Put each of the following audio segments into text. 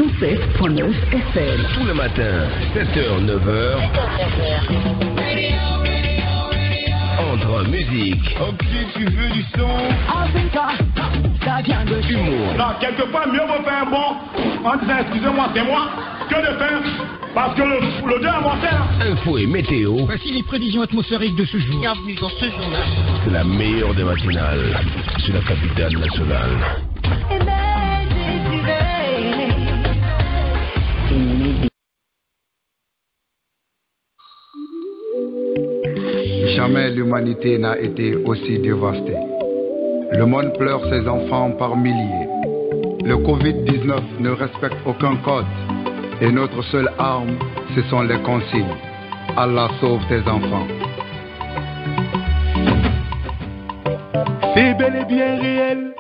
107.9 FM. Tout le matin, 7h, 9h. Entre musique. Ok, tu veux du son. Ça vient de humour. Non, quelque part, mieux vaut faire bon en disant excusez-moi, c'est moi, que de faire. Parce que le Dieu a monté. Info et météo. Voici les prévisions atmosphériques de ce jour. Bienvenue dans ce journal. C'est la meilleure des matinales. C'est la capitale nationale. Jamais l'humanité n'a été aussi dévastée. Le monde pleure ses enfants par milliers. Le Covid-19 ne respecte aucun code. Et notre seule arme, ce sont les consignes. Allah sauve tes enfants. C'est bel et bien réel.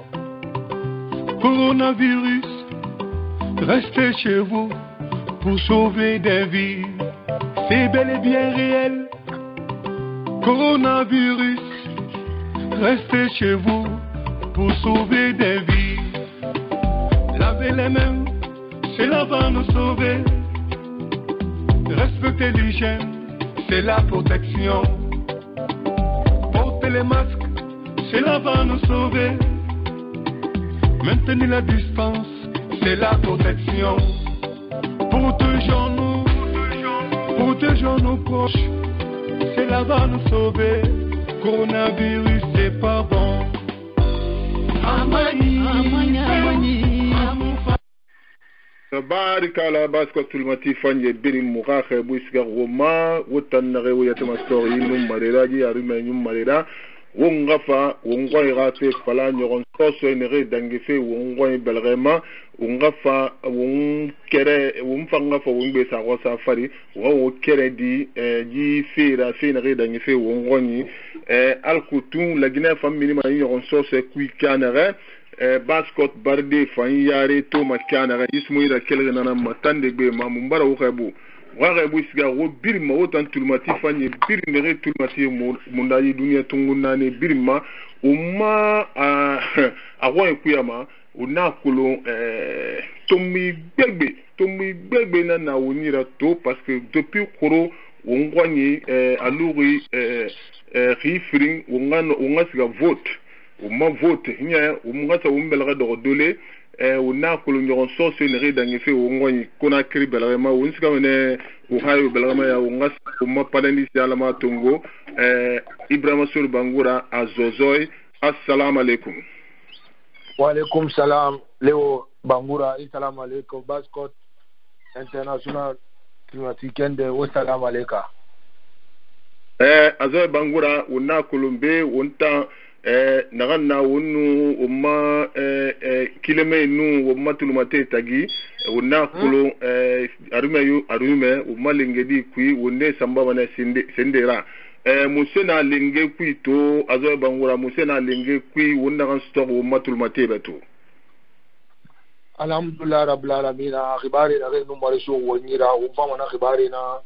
Coronavirus, restez chez vous pour sauver des vies. C'est bel et bien réel. Coronavirus, restez chez vous pour sauver des vies. Lavez les mains, cela va nous sauver. Respectez l'hygiène, c'est la protection. Portez les masques, cela va nous sauver. Maintenez la distance, c'est la protection. Protégeons nos proches, cela va nous sauver. Coronavirus, c'est pas bon. Amani. Tabarika la basko tulmati fanye biri mugahe buisga goma wotan na rewo yatama story num marera ji arume nyum marera wongafa wongwa irate fala nyoron soso enere dangefe wongwa belrema wongafa wonkere wonfanga fa wongbe sa ko safari wo kere di ji fera fenere dangefe wongoni alkutun la gina famini ma nyoron soso kui kanere baskot barde fan yare to makana ismu ira kelga nana matande be ma mumbara wo khabu siga wo birma wo tan tulmati fanye birma tulmati mundayi dunia tunguna ne birma umma awo kuyama una kulo tomi gbegbe na wonira to parce que depuis koro wongwani aluri rifring wonga siga vote uma vote nya umngata umbelga do dole una kulunyo soso ne rida ngefe wongoni kuna kri belama unsika mene uhayo belama ya ungas umma palani salama tungo Ibrahima Sur Bangura azozoy. Assalamu alaikum. Wa alaikum salam Leo Bangura. Assalamu alaikum Baskot International Climatique de Assalamu alaikum. Azoy Bangura una kulumbe unta naganna wonu umma kileme nu umma tulumate tagi wonna kulo arume umma lengedi kui wonne samba wana sendera musena lenge kui to azo bangura musena lenge kui wonna kan sto umma tulumate beto. Alhamdulillah rabbil alamin khibari na re numare so wonira umma wana khibari na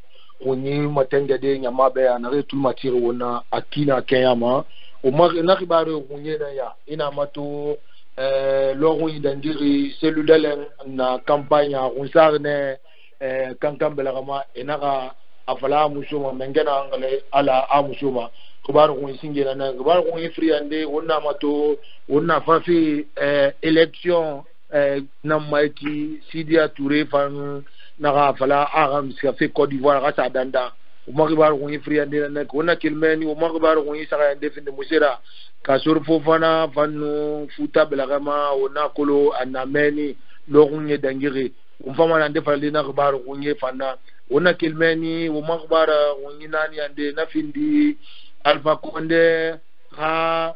woni matenge de nyama be na re tulumate wona akina kayama umar na khibaro kunye na ya ina mato logo idandiri cellular na campagne unsarne kankambela kama inaka afala musuma mengena ngale ala amusuma khibaro kun singena na khibaro kun friande wonna mato wonna fafi election na maiti Sidia Touré fan na afala agam ska Côte d'Ivoire ka sadanda umakibar ko ifriande na ko na kilmeni umakibar ko isaka ndefinde musera kasur fofana fanu futa belagama ona kolo anameni logunye dangiri umfama na ndefalde na kibar ko fana ona kilmeni umakibar ko nani ande na findi Alpha Condé ha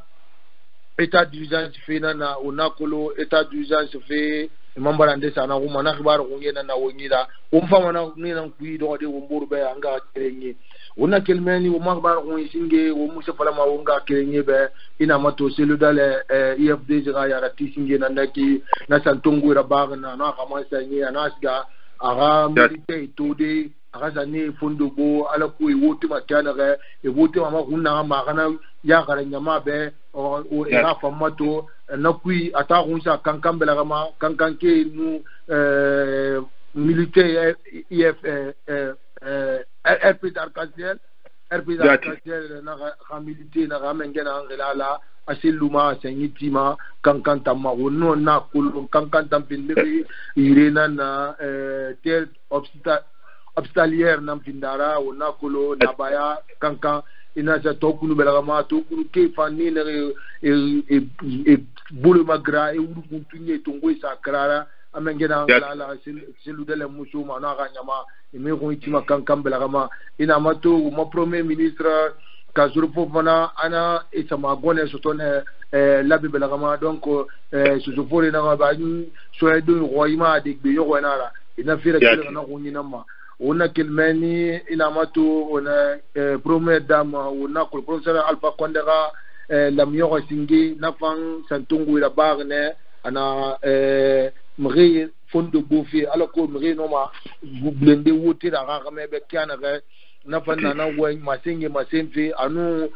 état d'urgence fina na ona kolo état d'urgence fe mambara ndesa na kuma na khibaro kungena na wonyida umfama na nina kui do de womburu be anga kerenye una kelmeni wo magbaro kunsinge wo musa fala ma wonga kerenye be ina mato selu dale IFD jira ya ratisinge na ndaki na santongo ra bagna na kama sanye anasga aga milite to de akazani fondo bo ala ko e wote makana ga e wote mama kunna ma kana ya gara nyama be o era famato na kui ata kunsa kankambela kama kankanke nu militaire IF RP d'Arc-en-Ciel na ga militaire na ga mengena ngela asiluma senyitima kankanta ma wono na kulu kankanta pindiri irena na terre obstalière na pindara wona kulu na baya kankan ina sa tokulu belagama tokulu ke fani na e bulu magra e uru kuntunye tongwe sakrara amengena ngala selu de la musuma na ganyama e me ko itima kankan belagama ina mato mo premier ministre kazuru fofana ana itama gone sotone labi belagama donc suzufore na ba ni soedo roima de gbe yo nara ina fira kila na kunyina ma ona kelmeni ina mato ona première dame ona ko professeur Alpha Condera lam yo singi na fang santungu ila bagne ana mri fondo bofi ala ko mri no ma blende wote da ga me be kana ga na fanna na way masengi masemfi anu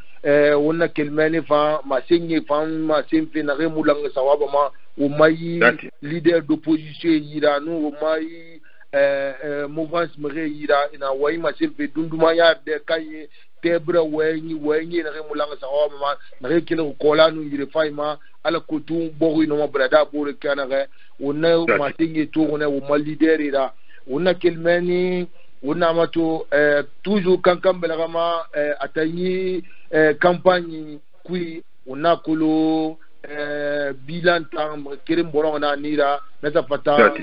wona kelmeni fa masengi fa masemfi na remulanga sawaba ma o mai leader d'opposition yira nu o mai mouvance mre yira ina way masemfi dunduma ya de kay tebra wenyi na remulanga sawaba ma na rekile ko la nu yire fayma ala ko tu bogu no ma brada bore kana ga wona masengi to wona o ma leader ira wona kelmeni wona mato toujours kankan belagama atayi campagne kui wona kolo bilan tam kerim borona nira nata fata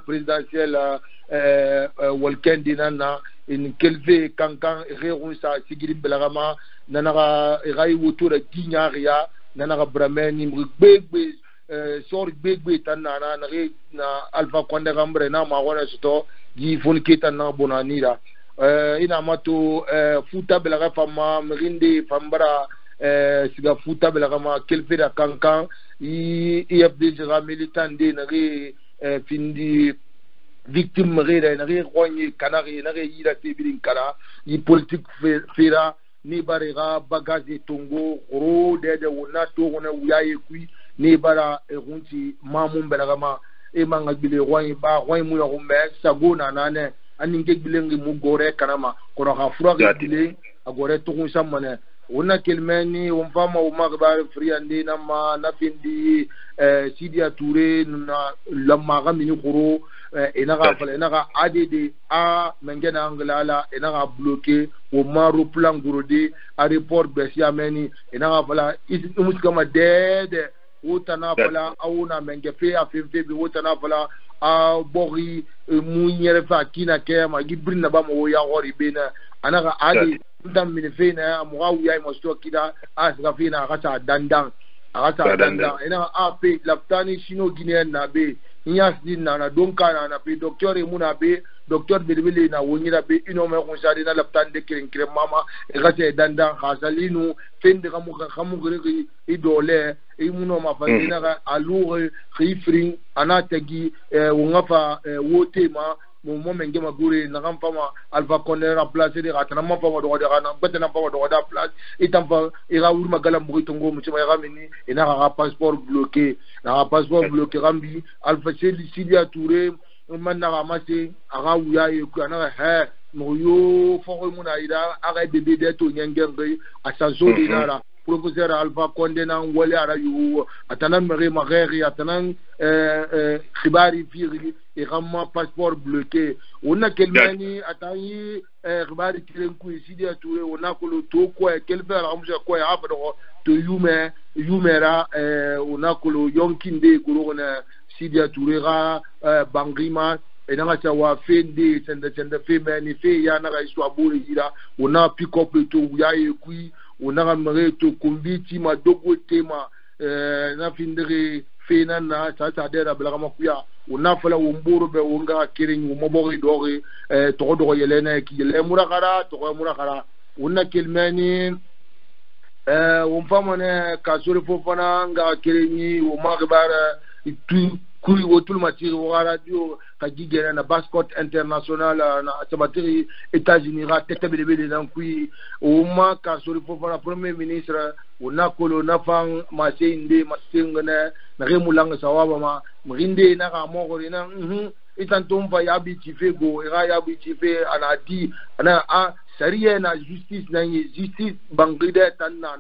présidentiel walkendi nana in kelve kankan reru sa sigiri belagama nana rai wotura kinyaria nana brameni mbegbe sor begbe tanana na Alpha Condera mbre na ma wona sto gi fon kita na bonanira ina mato futa belaga fama mrinde fambara siga futa belaga ma kelfeda kankan IFD jira militant de na findi victime mrida na roñi kanari na yira tibirin kara yi politique fera ni barega bagage tongo ro de wona to wona uyaye kui ni bara runti mamum belaga ma e manga bile roy ba roy mu yo me sagona nane ani ngegbile ngi mu gore kanama ko ha fura gile agore to kun samane wona kelmeni on fama o magbar friandi na ma na findi Sidia Touré na la maga mini khoro ina ga fala ina ga ADD a mengena anglala ina ga bloquer o maru plan gurodi aéroport besiameni ina ga fala imus kama dede wotana fala auna mengefe afemfe bi wotana fala a bori munyere fa kina ke ma gibrina ba mo ya hori bena anaga adi ndam minife na mo ya mo sto kida asga fina agata dandan ina ape laftani shino guinéen na be nyas din na donka na pe docteur muna be docteur belbele na wonyira be ino me ko sari na laptan de kirin mama e gate dandan khasalinu fende kamu gri idole e muno ma fa dina ga alure khifrin anatagi wongafa wote ma mo menge magure na kam fama Alpha Condera place de ratana ma fama do de kana betena fama do da place itampa ira wur magala mbuitongo mutima ya gamini ina ga passeport bloqué rambi Alpha Sidia Touré man na ramase aga wuya e ku na ha mo yo fo mo na ida aga bebe de to nyengenge asanso de nara professeur Alpha Condé na wole ara yu atana mere mageri atana khibari firi et ramma passeport bloqué on a kelmani atayi khibari kirenku Sidia Touré on a ko to ko kelfer amja ko ya abdo to yumera on a ko yonkinde ko na Sidia Touré ra bangrima et na cha wa fende senda femeni fe ya na ga iswa buri ira on a pick up to ya ekui on a mere to kumbiti ma dogo tema na findere fena na tata dera bla ma kuya ona fala womburu be wonga kirin wo mobori dori to do yelena ki le murakara ona kelmani won famane ka sore fofana nga kirini wo magbara tu kui wotul matiri wa radio ka gigena na Bascott International na sabatiri États-Unis ra tetebele nan kui o ma ka sori fo na premier ministre o na kolo na fang masinde masingana na remulanga sawaba ma mrinde na ga mo gore na itantum fa yabi tifego era yabi tife anati ana a sariya na justice na justice bangride tanna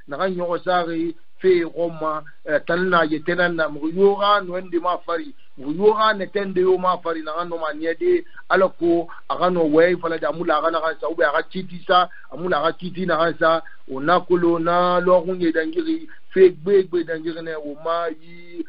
na ga nyogo sari fe Roma tanna yetena na muyora nwende mafari muyora netende yo mafari na no maniede alako agano way fala da mula agana ga sa ube aga titisa amula aga titi na ga sa onakolo na lo kunye dangiri fe gbegbe dangiri ne o ma yi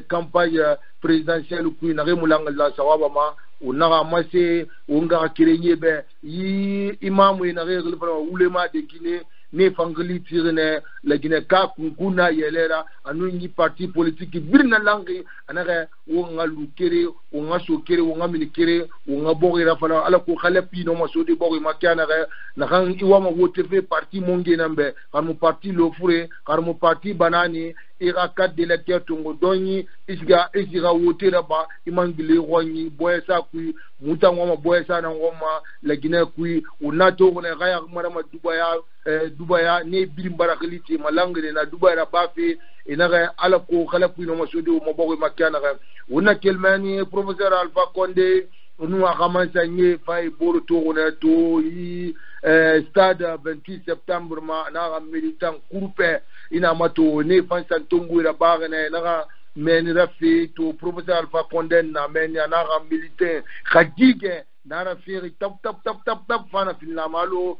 campagne présidentielle ku na remulanga la sawaba ma onaga mase onga kirenye be yi imamu ina regel fala ulema de Guinée ne fangli tirene la Guinée ka kunkuna yelera anu ni parti politique birna langi anaga wonga lukere wonga sokere wonga minikere wonga bogira fala ala ko khalapi no masodi bogi makana ga na kan iwama wote fe parti monge nambe karmu parti lo fure karmu parti banani ira kat de l'électeur tungo doni isga wote raba imangile woni boyesa ku muta ngoma boyesa na ngoma la Guinée ku unato ne ga ya marama dubaya ne birim barakaliti malangre na dubaya bafe inaga ala ko khala ku no masudi mo bogo makana ga wona kelmani professeur Alpha Condé nous a ramassé fay boro to na to yi stade 28 septembre ma na militant groupe ina mato ne fansan tongo ra bagane na men rafi to professeur Alpha Condé na men ya na militant khadige nara feri tap fana finna malo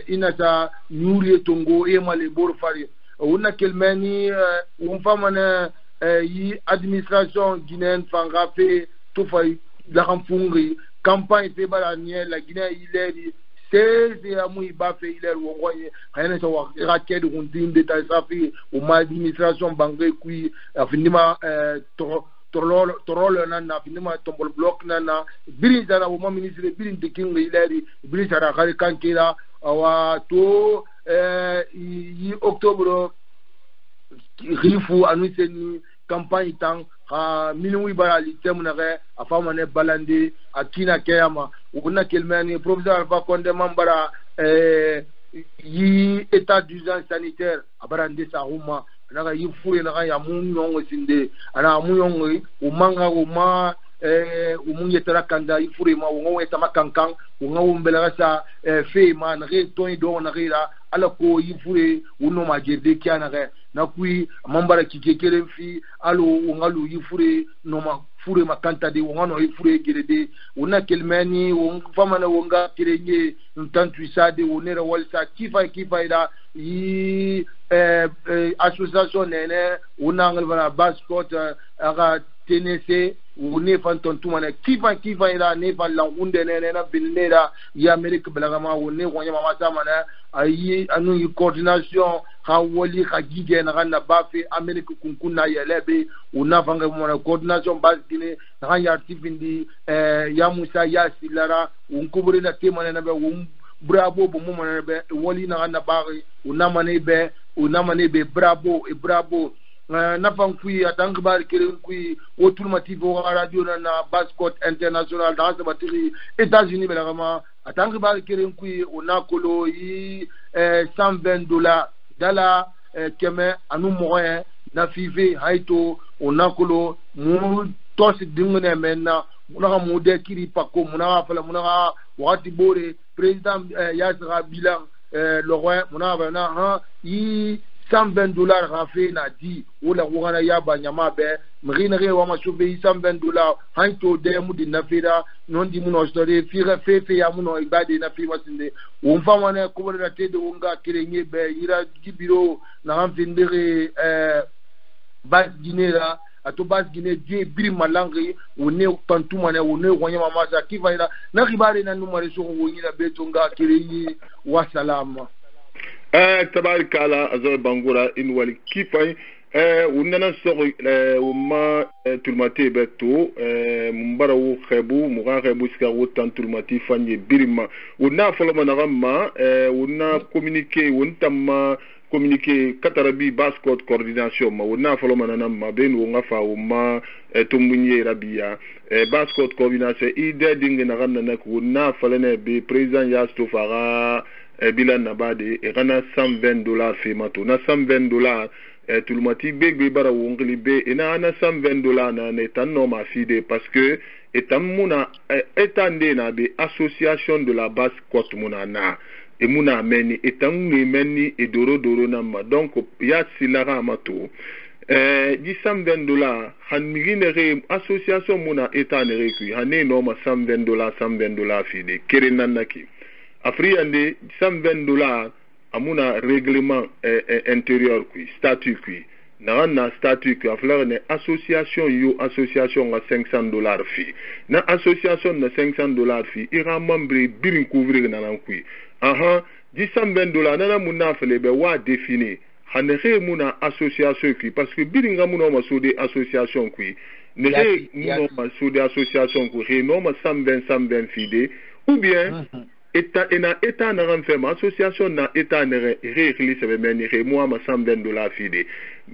inata nyuri tongo e male bor fari una kelmani umfamana yi administration guinéenne fanga fe to fay la kamfungi campagne fe balanie la Guinée ileri c'est amu ba fe ileri wongoye hayana so wa rakedu kundim de tasafi o ma administration bangé kui afinima torolo na finima tombol block na biri zara o ministre biri de king ileri biri zara khari kankira wa to yi octobre rifu anuseni campagne tang ha minui barali temuna re afama ne balandi akina kiyama una kelmani professeur Alpha Condé mambara yi état d'urgence sanitaire abarande sa huma naga yifure naga ya munyongo sinde ana munyongo umanga uma umunye tarakanda yifure ma wongo eta makankan wongo mbela sa fe ma na re ton do na rira ala ko yifure uno ma jerde kiana re na kui mambara kikekere fi alo wongalu yifure no ma fure makanta de wongano yifure gerede una kelmani wong famana wonga kirenye ntantuisade wonera walsa kifa ida yi association nene unangal bana Bascott aga TNC une fanton tumane kifa ida ne fa langunde nene na binera ya Amerique belagama wone wonya mama samana ayi anu yi coordination hawali khagige na bafe Amerique kunkuna yelebe una fanga mona coordination basine na ya tifindi ya Musa ya Silara unkubure na temane na be bravo bo mo na be wali na bari una mane be bravo na fankui atang bar kire kui wotul mativo radio na Bascott International dans batterie États-Unis belagama atang bar kire kui ona kolo yi $120 dala keme anu moyen na five haito ona kolo mu tos dingene menna muna mu de kiri pako muna fala muna wati bore président Yasra Bilan le roi muna bana ha yi $120 rafe na di wala wona ya banyama be mrina re wa masube $120 hanto de mudi na fira non di muno story fira fefe ya muno ibade na fima sinde umfa wana ko na tede wonga kirenye be ira gibiro na amfindere bas ginera ato bas gine die biri malangi wone tantuma na wone wonya mama za kivaira na ribare na numare so wonyi na betonga kirenye wa salama tabarikala azor bangura in wali kifay unana sori uma tulmati beto mbara wo khebu muga khebu ska wotan tulmati fanye birima una foloma na ramma una communiquer wontamma communiqué katarabi base code coordination ma wona falo manana ma ben wo ngafa wo ma tumunye rabia base code coordination ide dinga na ganna na ko na falene be president ya stofara bilan nabade e kana $120 fe mato na $120 tout le mati begbe bara wongli be ina na $120 na ne tanno ma fide parce que etamuna etande na be association de la base code munana et muna meni etangu meni e doro na ma donc ya silara mato di $120 han miginere association muna etanere ku hané no ma $120 fide kerenanaki afriande $120 amuna règlement intérieur qui statut qui na statut qui affaire ne association à $500 fi na association na $500 fi ira membre birin couvrir na qui aha $120 na muna fele be wa définir hanere muna association qui parce que biringa muna ma so de association qui ne re muna ma so de association qui no ma 120 fide ou bien État n'a rien fait, association n'a État n'a réécrit ce même moi ma $120 fide.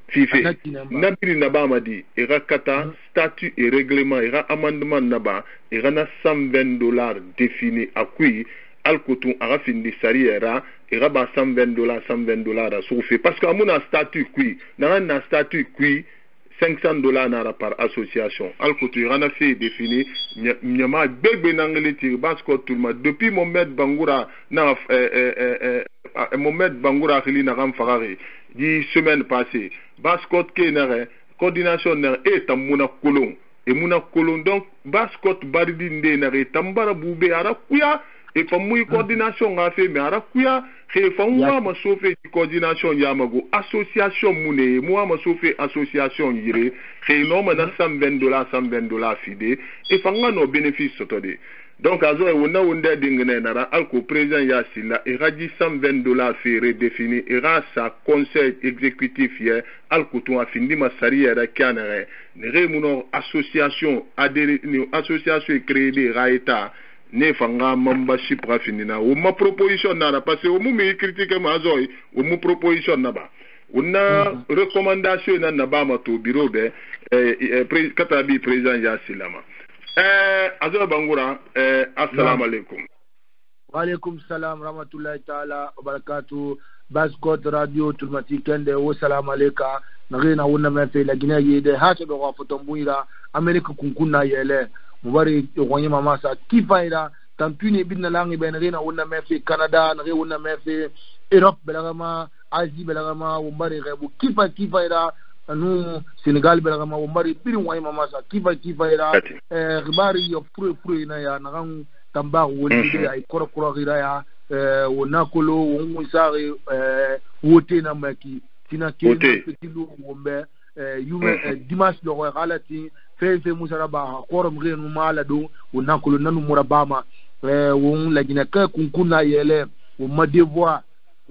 Fifi. Nabiri naba madi ira kata statut et règlement ira amendement naba ira na $120 défini à qui alkoton ara findi sariera ira ba $120 à souffler parce que amuna statut qui na statut qui $500 nara par association. Alkotu rana fait défini nyama bebe nangeliti basko tulma depuis Mohamed Bangoura na Mohamed Bangoura khili na ram farari di semaine passée basko kenere coordination ner etamuna kolon et muna kolon donc basko baridi nde nare tambara bube ara kuya et fa muy coordination a fait mais ara kuya fa moi ma sauvé coordination yamago association mune moi ma sauvé association yire no ma na $120 fide et fa ngano bénéfice sotode donc azo e wona wonde dingene nara alko président Yassila et radi $120 fait défini et sa conseil exécutif hier alko to afindi ma sariera kanere ne remuno association adhéré association créée raeta ne fanga membership rafinina ou ma proposition nara parce que ou mu critique ma zoy ou mu proposition naba una recommandation na ba ma to bureau de katabi président Yassila ma Azor Bangoura assalamu alaikum. Wa alaikum salam rahmatullahi ta'ala wa barakatuh. Baskot radio tulmati kende wa salam alayka nagina wonna ma fe la Guinée yede hato do wa fotombuira America kunkuna yele mubari yonye mama sa kifaira tampuni bidna langi ben nagina wonna ma fe Canada nagina wonna ma fe Europe belagama Asie belagama wumbari rebu kifaira anu Senegal belagama wumbari biri wonye mama sa kifaira ribari yo pro na ya nagang tamba woni de ay koro gira ya wonakolo wonwisari wote na maki tina ke petilu wombe yume dimanche lo galati fe musaraba korom renu mala do wonakolo nanu murabama won la gina ka kunkuna yele won devoir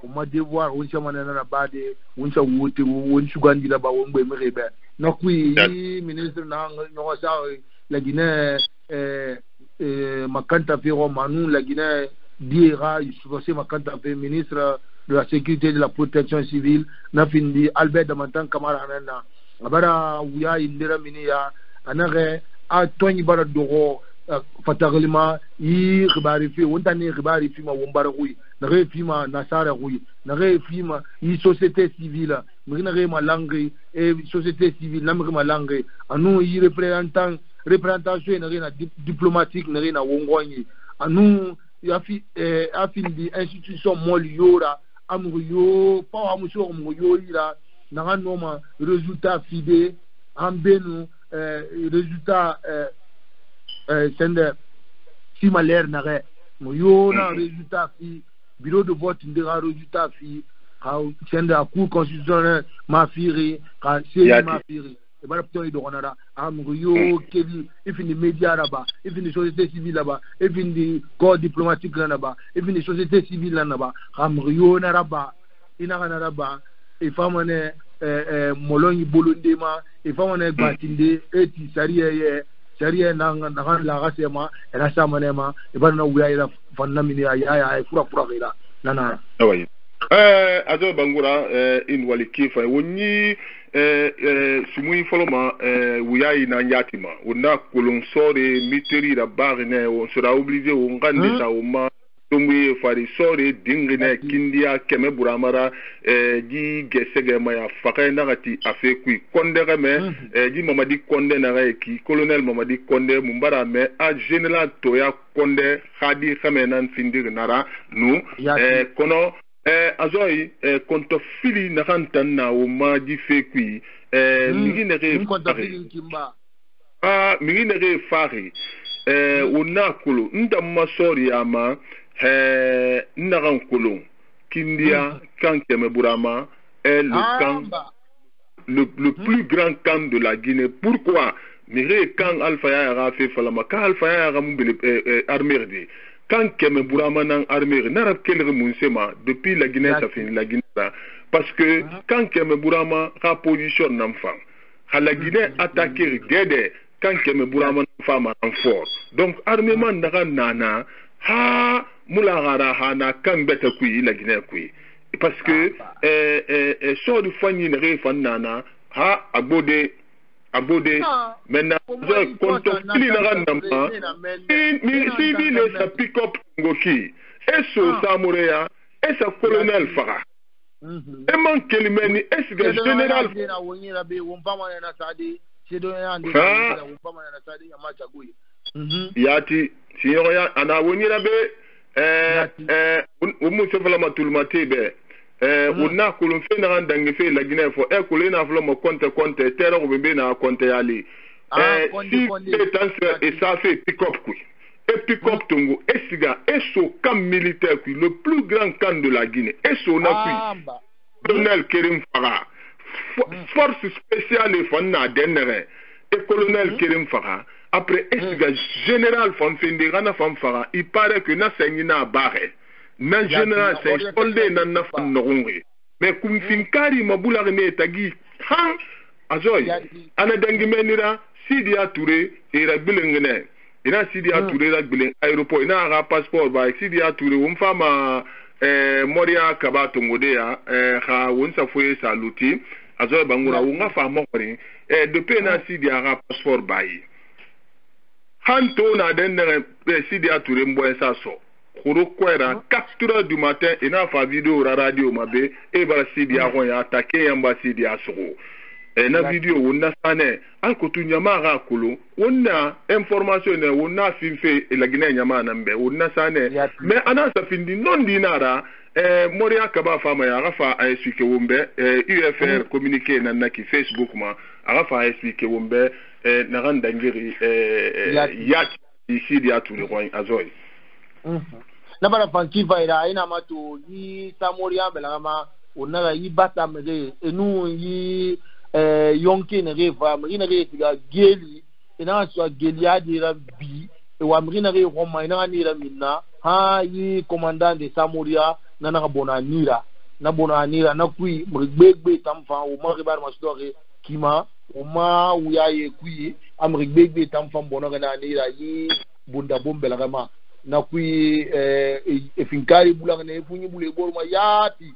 won chamana na bade won sa wote won sugandi la ba won be merebe nakui ministre na no sa la gina makanta fi romanu la Guinée dira je makanta fi ministre de la sécurité et de la protection civile na findi Albert Damantan Kamara nana abara wuya indira miniya anare a toni bara dogo fataglima yi khibari fi wontani khibari fi ma wombara hui na re fi ma nasara hui na re fi ma yi société civile na re ma langue et société civile na ma langue anu yi représentation na diplomatique na wongwanyi anu yafi afindi institution moliora amuriyo pa amuso amuyo ira na noma résultat fide ambenu résultat sende si malaire na re moyo na résultat fi bureau de vote ndira résultat fi ka sende a cour constitutionnelle ma firi ka c'est ma firi et bara pto ido onara amuriyo kebi ifini media raba ifini société civile là-bas ifini corps diplomatique là-bas ifini société civile là-bas amuriyo na raba ina na raba e famane molongi bolondema e famane batinde eti sariye na la rasema era samanema e bana wuya ila fanna mini ya fura gira nana oui Azo bangura in walikifa woni sumui foloma wuyai na nyatima wona kolonsore miteri da barne on sera obligé on ngande sa oma tumwe fari sore dingine kindia keme buramara di gesege maya faka nagati afekui konde me di mamadi konde na ki colonel mamadi konde mumbara me a general toya konde khadi khamenan findir nara nu kono azoi konto fili nakantan na o maji fekui minginere fari una kulu nda masori ama naran kulu kindia kankeme burama le plus grand camp de la Guinée. Pourquoi mire quand Alpha Yara fait falama quand Alpha Yara mubele armée quand Keme Bourama nan armée n'arab quel remunsema depuis la Guinée ça finit la Guinée parce que quand Keme Bourama ra position n'enfant la Guinée attaquer guédé quand Keme Bourama femme en fort donc armement n'ara nana ha mulagara hana quand bête kui la Guinée kui parce que sort du fanny ne fan nana ha abode maintenant quand on finit la randama si vile sa pick up ngoki eso samureya esa colonel fara e man kelimeni esga general yati siyo ya ana wonyira be umu sefala matulmate be una kulun fe na ndangi fe la Guinée fo kulina flo mo konte terre ko be na konte yali si pétence et ça fait pick up kui et pick up tongo esiga eso camp militaire kui le plus grand camp de la Guinée eso na kui colonel Kerim Fara force spéciale et fonna denere et colonel Kerim Fara après esiga général Fonfende Rana Fara il paraît que na sengina barre na général c'est soldé na na fanonge mais kum finkari mabula ne tagi han azoy ana dangi menira Sidia Touré et la bilingene ina Sidia Touré la biling aéroport ina ra passeport ba Sidia Touré um fama Moria Kabato Modea ha wonsa foye saluti azoy bangura unga fama kori depuis na Sidia ra passeport ba yi hanto na denere Sidia Touré mboye sa so Kuro kwera 4h du matin ina fa vidéo ra radio mabe e ba Sidia ron ya attaquer yamba Sidia soro na video wonna sane alkotu nyamara kulu wonna information wonna finfe la Guinée nyama nambe wonna sane mais ana sa findi non dinara Moria Kaba fama ya rafa a expliquer wombe UFR communiquer na ki Facebook ma rafa a expliquer wombe na randa ngiri yati ici dia tout le roi azoy na bala fanki vaira ina mato yi Samoria belama onara yi bata mede enu yi yonke ne reva mrina re tiga geli ina so geli adira bi e wa mrina re roma ina ni ra minna ha yi commandant de Samoria na bonanira na kui mrigbegbe tamfa o ma ribar masdore kima o ma uyaye kui amrigbegbe tamfa bonanga na nira yi bunda bombela kama na kui finkari bulanga ne funyi bule borma yati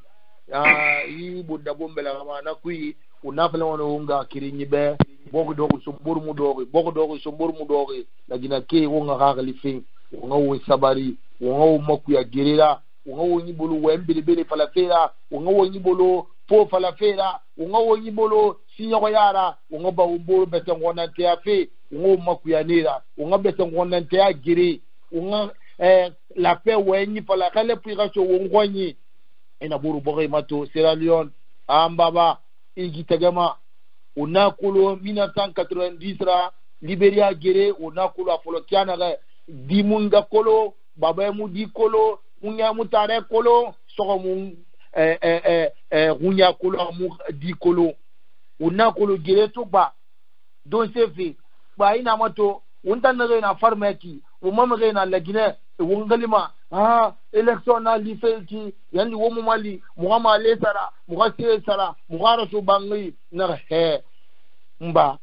yi bunda bombela kama na kui unafela wana unga kirinyi be boko dogo somburu mudoge la gina ke wonga gagali fin wonga wo sabari wonga wo maku ya gerera wonga wo nyibolo wembele bele falafera wonga wo nyibolo fo falafera wonga wo nyibolo sinyo yara wonga ba umboro bete ngona te afe wonga maku ya nira wonga bete ngona te agiri wonga la paix wenyi fala kale piracho wongonyi ina buru boge mato Sierra Leone ambaba igitagama onakolo 1990 ra Liberia gere onakolo afolokiana ga dimunga kolo baba mu di kolo munya mutare kolo soko mu runya kolo mu di kolo onakolo gere to ba don sefi ba ina mato wontanare na farmaki o mamare na lagine wongalima election na lifelki yandi wo mali muhama lesara muhase sara muhara so bangi na mba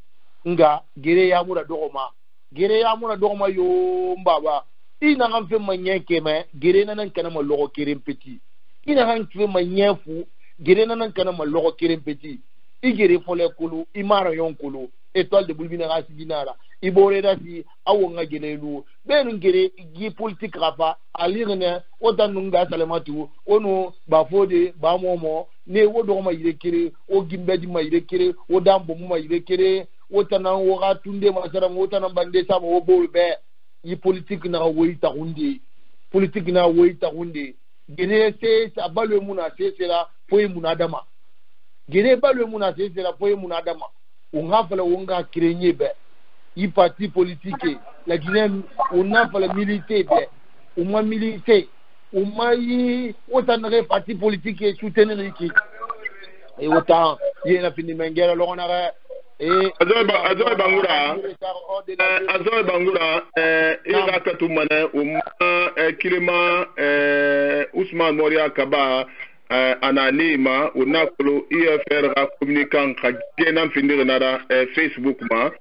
nga gere ya mura dogoma yo mbaba ina ngam fe manyen keme gere nan kana ma logo kirim petit ina han tuwe ma nyefu gere nan kana ma logo kere petit igere fole kulu imara yon kulu étoile de bulbina rasi binara ibore dasi awonga gelelu benu gere gi politique rafa alirne odanunga salamatu onu bafode ba momo ne wodo ma yire kere o gimbeji ma yire kere o dambo ma yire kere o tanan wo ga tunde ma sara mo tanan bande sama wo bolbe yi politique na woita hunde politique na woita hunde gere se abalwe muna se sera poye munadama gere balwe muna se sera poye munadama unga fala unga kirenye be yi parti politique la Guinée unga fala milité be uma milité uma yi otanere parti politique soutenir iki e autant yena fini mengera lonara azoy bangura ira katumane kilima Ousmane Moria Kaba ananima unakolo IFR ga communicant ka genan findir nara Facebook ma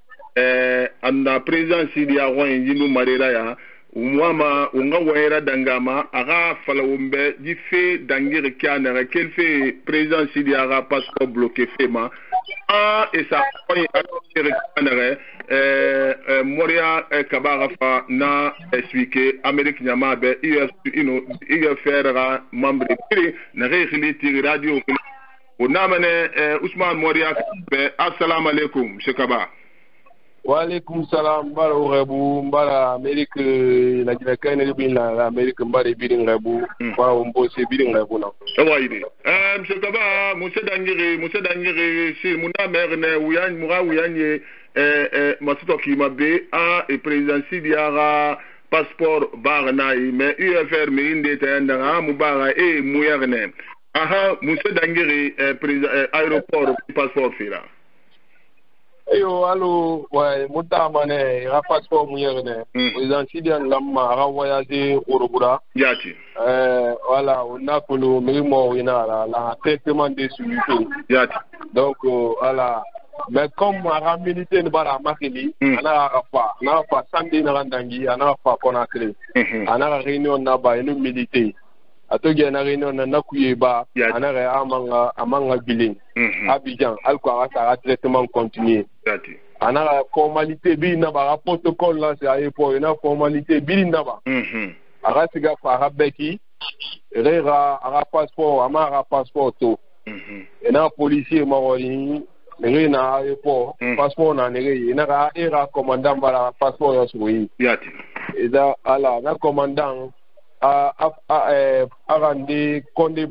anna président Sidia Roy Yinu Marera ya umwama unga wera dangama aga falawumbe jife dangire kiana kelfe président Sidia ga passeport bloqué fema et ça Moria Kabara fa na expliqué Amérique nyama be IFR ga membre na réalité radio onamane Ousmane Moria be assalamu alaikum monsieur Kaba. Wa alaikum salam bara rebu bara Amérique la Guinée bin la Amérique mbare bidin rebu wa umbo se bidin rebu na waide monsieur Kaba monsieur Dangiri si muna merne uyan mura uyanye masuto ki mabe a et président Sidiara passeport barnai mais UFR mi inde tanda mubara e muyerne aha monsieur Dangiri président aéroport passeport fira. Eyo allo ouais mutamane ra passeport muyerne président Sidian lamma ra voyager Orobura yati voilà on a kolo mimo ina la traitement des sujets yati donc voilà mais comme ra militaire ne bara makili ana rafa na fa sandi na randangi ana fa Conakry ana réunion na ba eno militaire atoge na réunion na kuyeba ana ra amanga billing Abidjan alko ara traitement continu ana formalité bi na ba protocole là c'est aéroport na formalité bi na ba ara siga fa beki rera ara passeport amara passeport to na policier mawoni na aéroport passeport na nere na ra era commandant bala passeport yo soyi yati eda ala na commandant arande konde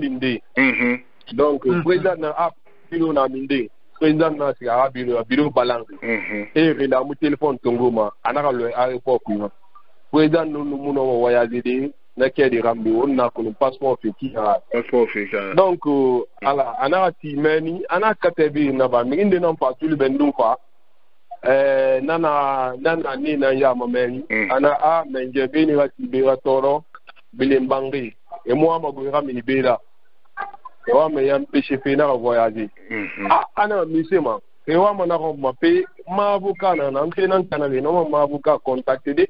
linde donc président na biro na minde président na si biro balance et rela mu téléphone tongoma anaka le aéroport kuima président no muno voyager de na kedi rambi on na ko passeport fiki donc ala anaka timeni anaka tebi na ba mi inde non pas tout le bendou fa nana ni na ya mameni ana menje beni wa tibera toro bilembangi e mo amago ramini bela e wa me yam péché na voyager ana misema e wa mana ko mape ma avocat na nan kanale no ma avocat contacter de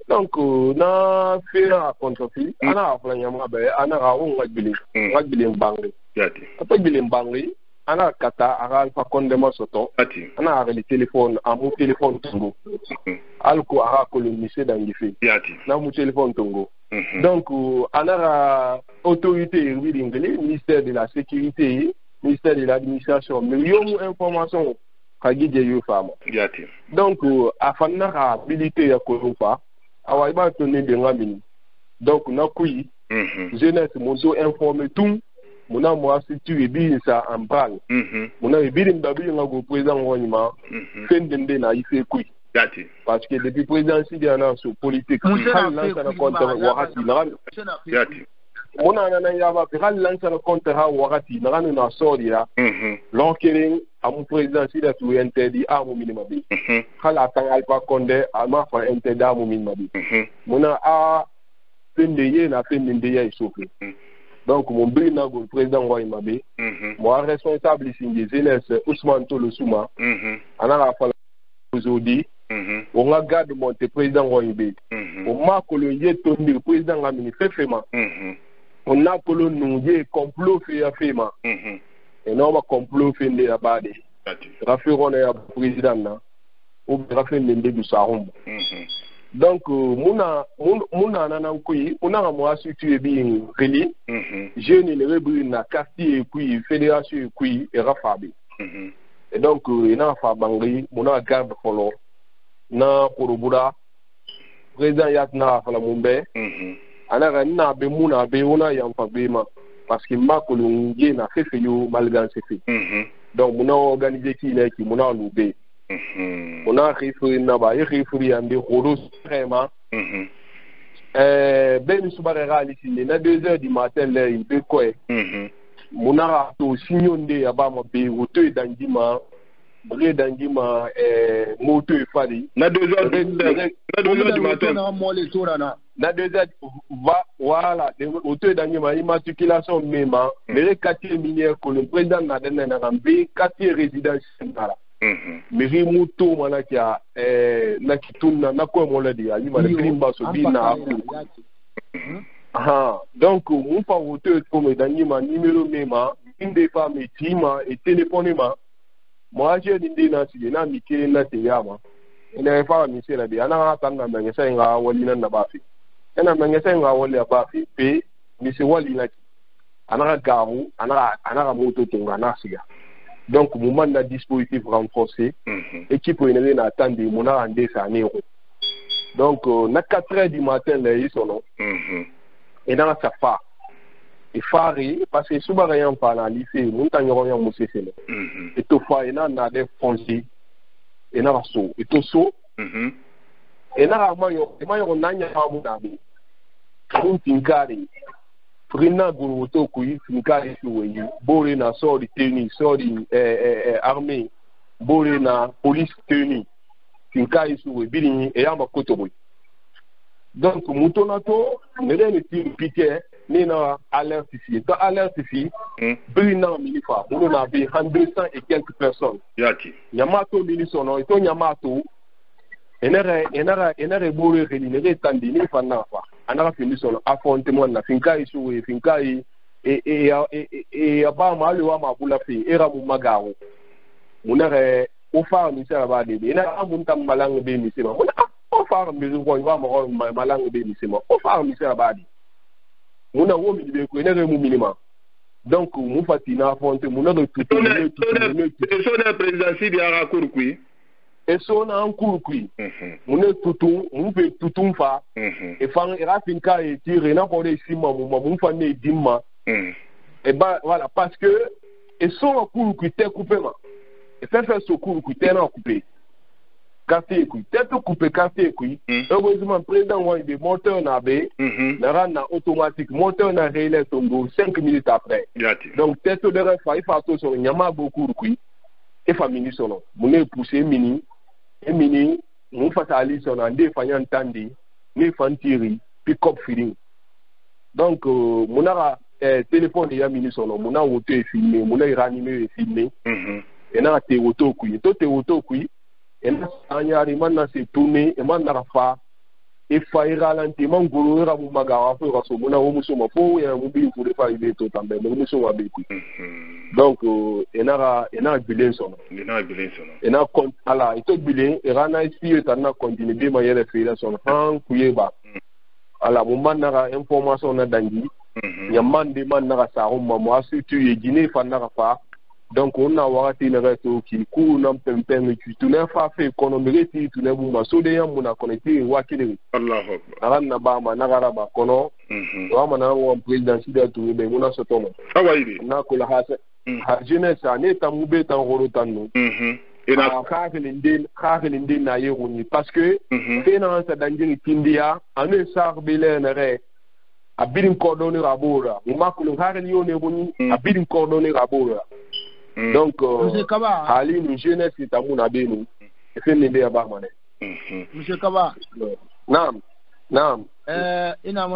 donc na fera contact ana afla nyama be ana ra on bilembangi yati apa bilembangi ana kata ara fa kondema soto ana ara le téléphone amu téléphone tongo alko ara ko le lycée d'angifi yati na mu téléphone tongo donc ana autorité anglais ministère de la sécurité ministère de l'administration mais yo mu information ka gije yo fama yati donc afana ka habilité ya ko fa awa iba to ne de ngamini donc na kuyi jeunesse monto informer tout muna mo situé bi sa en bral muna bi mbabi ngago président wonyima fendende na ife kui yati parce que depuis président Sidiana sur politique hal lança na contre wakati na yati muna na yaba hal lança na contre ha wakati na soria l'enquêting à mon président Sidia tu interdit à mon minimum hala tan alpha Condé ama fa interdit à mon minimum muna a fendeye na fendeye isofe. Donc, mon le président Roy Mabé, moi responsable ici des jeunesse Ousmane Tolo Souma, on a fait aujourd'hui, on a gardé mon président Roy Mabé, on m'a colonié le président Ramini Fefema, on a que le nom de complot fait à FEMA. Et non, on complot fait de la bade. Rafiron est président, ou Rafin de du Sarum. Donc, Mouna Nanankoui, on a moi situé bien Réli, jeune et rebri na quartier et fédération et Rafabi. Et donc, il y a Fabangri, on a garde follow, na Korobura, président Yatna Falamumbe, anara na be Mouna be ona Yampabema, parce que Makolung na fait malgré ses faits. Donc, on a organisé qui est qui, on a loubé. On a référé là-bas, il référé à des rodos vraiment. Ben Soubarera, ici, il y a 2h du matin, là, il peut quoi? On a tout signon de Abama B, auto et d'Andima, Bré d'Andima, moto et Fadi. Na 2h du matin. Na 2h, voilà, auto et d'Andima, immatriculation même, les quartiers miniers que le président n'a donné un B, quartier résidentiel. Mais Rimuto Manakia, Nakituna, Nako Moladi, Alima, le Grimba, Sobina. Donc, on peut voter comme Danima, numéro même, une des femmes et Tima et téléphonément. Moi, j'ai une idée nationale, Mickey Natiyama. Il n'y a pas de monsieur là-bas. On a attendu un magasin à Walina Nabafi. On a un magasin à Walina Nabafi, P. Monsieur Walina. On a un garou, on a un moto Tongana Siga. Donc, au moment de dispositif renforcé, l'équipe est attendue, on a un dessin. Donc, on a 4h du matin, ils sont là. Et dans sa part, et faré, parce que souvent, rien pas dans le lycée, on a un moussé. Et tout fois, il y a des fonciers, et il y a un saut. Et tout saut, et il y a un Prina Gouroto Kui, Finkari Suway, Borena, Sori Teni, Sori Armée, Borena, Police Teni, Finkari Suway, Bilini, et Yama Kotoboy. Donc, Moutonato, ne n'est pitié, n'est pas alerte ici. Dans alerte ici, Brina Milifa, on a 200 et quelques personnes. Yamato Milisono, et ton Yamato, et n'a bourré, il n'est pas tandis, Fanafa. Anara fini son affrontement na finkai suwe finkai et abama le wa mabula fi era mu magawo munare o fa mi sera ba de na amunta malang be mi sema o fa mi ko wa mo malang be mi sema o fa mi sera ba di muna wo mi be ko ene mu minima donc mu fatina affronter muna do tout le président di ara kurkui. Et son en cours qui, on est tout, on fait tout fa, et fan et rafinka et tiré n'a pas de ciment, mon famille dimma, et bah voilà, parce que, et son en cours qui t'est coupé, et faire ce cours qui t'est coupé, café qui t'est coupé, café qui, heureusement, président, ouais, des moteurs n'a bé, n'a rien automatique, moteur n'a réglé tombeau 5 minutes après. Donc, tête de refa, il faut sur un yama beaucoup qui, et famille son nom, mon est poussé mini. Et mini, nous faisons en défaillant tandi, ni fantiri, pick-up feeling. Donc, mon a téléphone et mini son nom, mon a auto et filmé, mon a ranimé et filmé, et n'a été auto qui, tout est auto qui, et n'a pas s'est tourné, et m'en a pas, et failli ralentir, mon gourou, mon magawa, mon a omuso, mon faux, et un mobile pour les faire aider tout en bas, mon omuso a bécu. Donc, il n'a bilé son nom. Il n'a compte, alors, il t'a bilé, et Rana ici, il a continué de manière de faire son hand, Kuyeba. Alors, mon man n'a information n'a d'angi, il y a man de man n'a sa roue, moi, si tu es dîné, fan n'a pas. Donc, on a warati le reste qui court, n'a pas permis, tu n'as pas fait économiser, tu n'as pas soudé, on a connecté, wakili. Allah. Alors, n'a pas, n'a pas, kono. On a un président, si tu veux, on a ce ton. Ah, oui. On a que la race. La jeunesse, on est en moubé, en rorotan. Et la Kharelinde n'a yéroni. Parce que, finalement, ça d'Anjiri Tindia, on est sarbélé, a bidding cordonné rabora. On marque le Kharelion et a bidding cordonné rabora. Donc, Ali, une jeunesse est à mon abénou. Et fait l'idée à Barmanet. Monsieur Kaba. Naam. Ina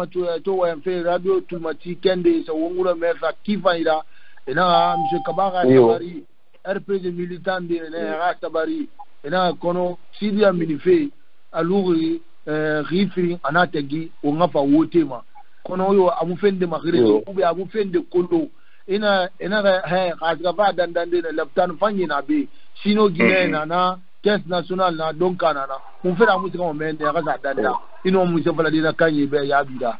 to wa fait radio automatique kende sa wongula mesa kifaira. Ina monsieur Kabara tabari RPG militant de na tabari ina kono sidia minife aluri rifri anategi ongafa wotema kono yo amu fende magire ube amu fende kolo ina kasga ba dandande na laptan fanyi na be sino gine na caisse nationale na donka na mu fera mu sika mo mende ya ka danda ino mu se fala dina kanyi be ya bida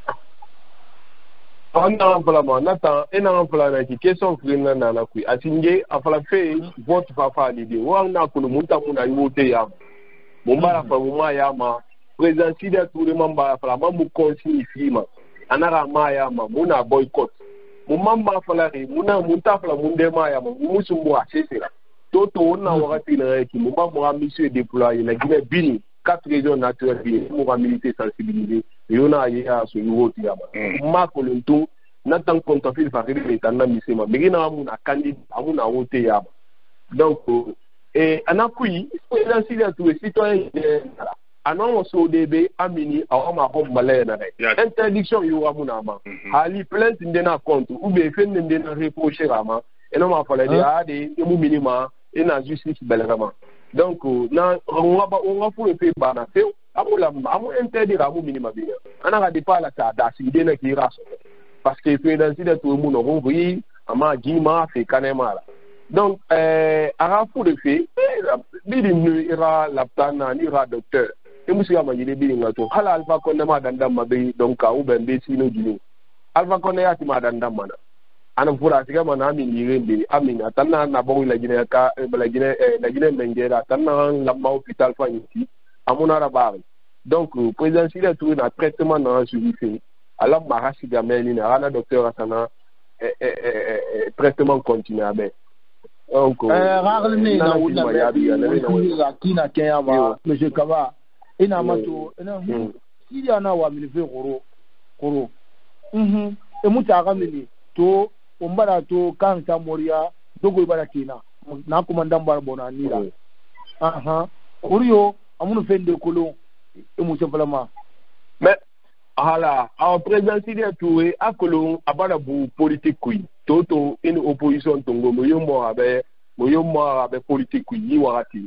on a vraiment nata ina fala na ki question frina na ku atinge afala fe vote papa l'idée wa na ko munta muna yote ya mumbara fa muma ya ma président Sida Touré mamba fala mamu continue fima anara ma ya ma muna boycott mumamba fala ri muna munta fala munde ma ya ma musumbu asesera toto on a wakati na ki mumba mo mission déployer na Guinée Bini 4 régions naturelles Bini mo militer sensibiliser yona ya so yote ya ma ko luntu natan kontafil fa ri tanna misema begina amuna candidat amuna wote ya donc anakui président Sida Touré citoyen anon so debe amini awama ko malena interdiction yo amuna ma ali plainte ndena compte ou be fenne ndena reprocher ama eno ma fala de mu minima ina justice belama donc na on va pour pe bana te amula amu interdire amu minima bi ana ga de pala ta da si dena ki raso parce que président Sida Touré mu no ri ama gima fe kanema donc ara pour le fait bidi nu ira laptana ni ra docteur e musi ama yile bi ngato hala alfa konde ma dandam mabe donc ka ubembe sino gini alfa konde ya ti ma dandam mana ana fura tiga mana mi yirende amina tanna na bo la gine ka la gine mengera tanna la ma hôpital fa yiti amuna rabari donc président Sida Touré na traitement na suivi fait ala marasi gameli na ana docteur asana traitement continu abe donc raglne na wuna ya bi na kina kenya ba monsieur Kaba ina mato ina Sida na wa milife koro e mutaka mini to umbara to kansa moria dogo ibara kina na kumandan barbona nira uriyo amunu fende kolo e muso falama mais hala a président Sida Touré akolo abara bu politique kui toto in opposition tongo moyombo abe politique kui ni wakati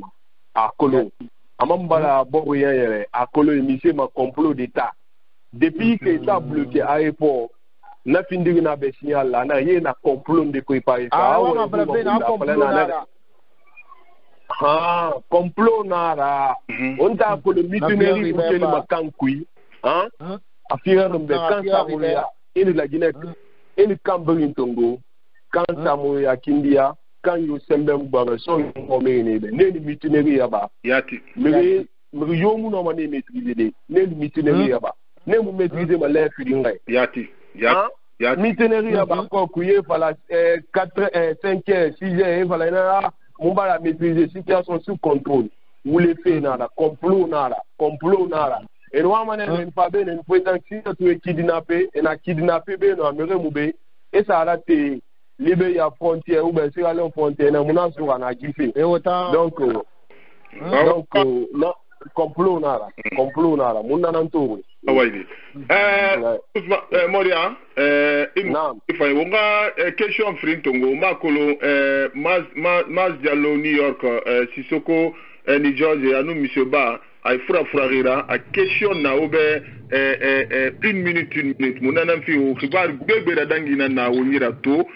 akolo amambala bobo yere akolo emission ma complot d'état depuis que ça bloqué aéroport na findiri na be signal la na ye na complot de préparer ça complot nara on ta ko le mutinerie pour que le makankui afira de kansa moya ina la Guinée ina Cambérène Tongo kansa moya Kindia kan yo sembe mbara so ko mene be ne mutinerie yaba yati mais yomu no mane maîtriser ne mutinerie yaba ne mu maîtriser ma la filingai yati mitinerie ya bako kuye fala 4 5 6 fala na mumbala maîtriser situation sous contrôle ou les faits nada complot nada et no amane ne fa be ne président Sida Touré kidnappé et na kidnappé be no amere mube et ça a été libéré ya frontière ou ben sur la frontière na muna sur na gife donc non complot nada muna nanto awaidi Moria if I wonga question frintongo makolo mas Diallo New York Sissoko ni George anu monsieur Ba ay furarira a question na obe 1 minute munana fi o kibar bebe da dangina na wonyira to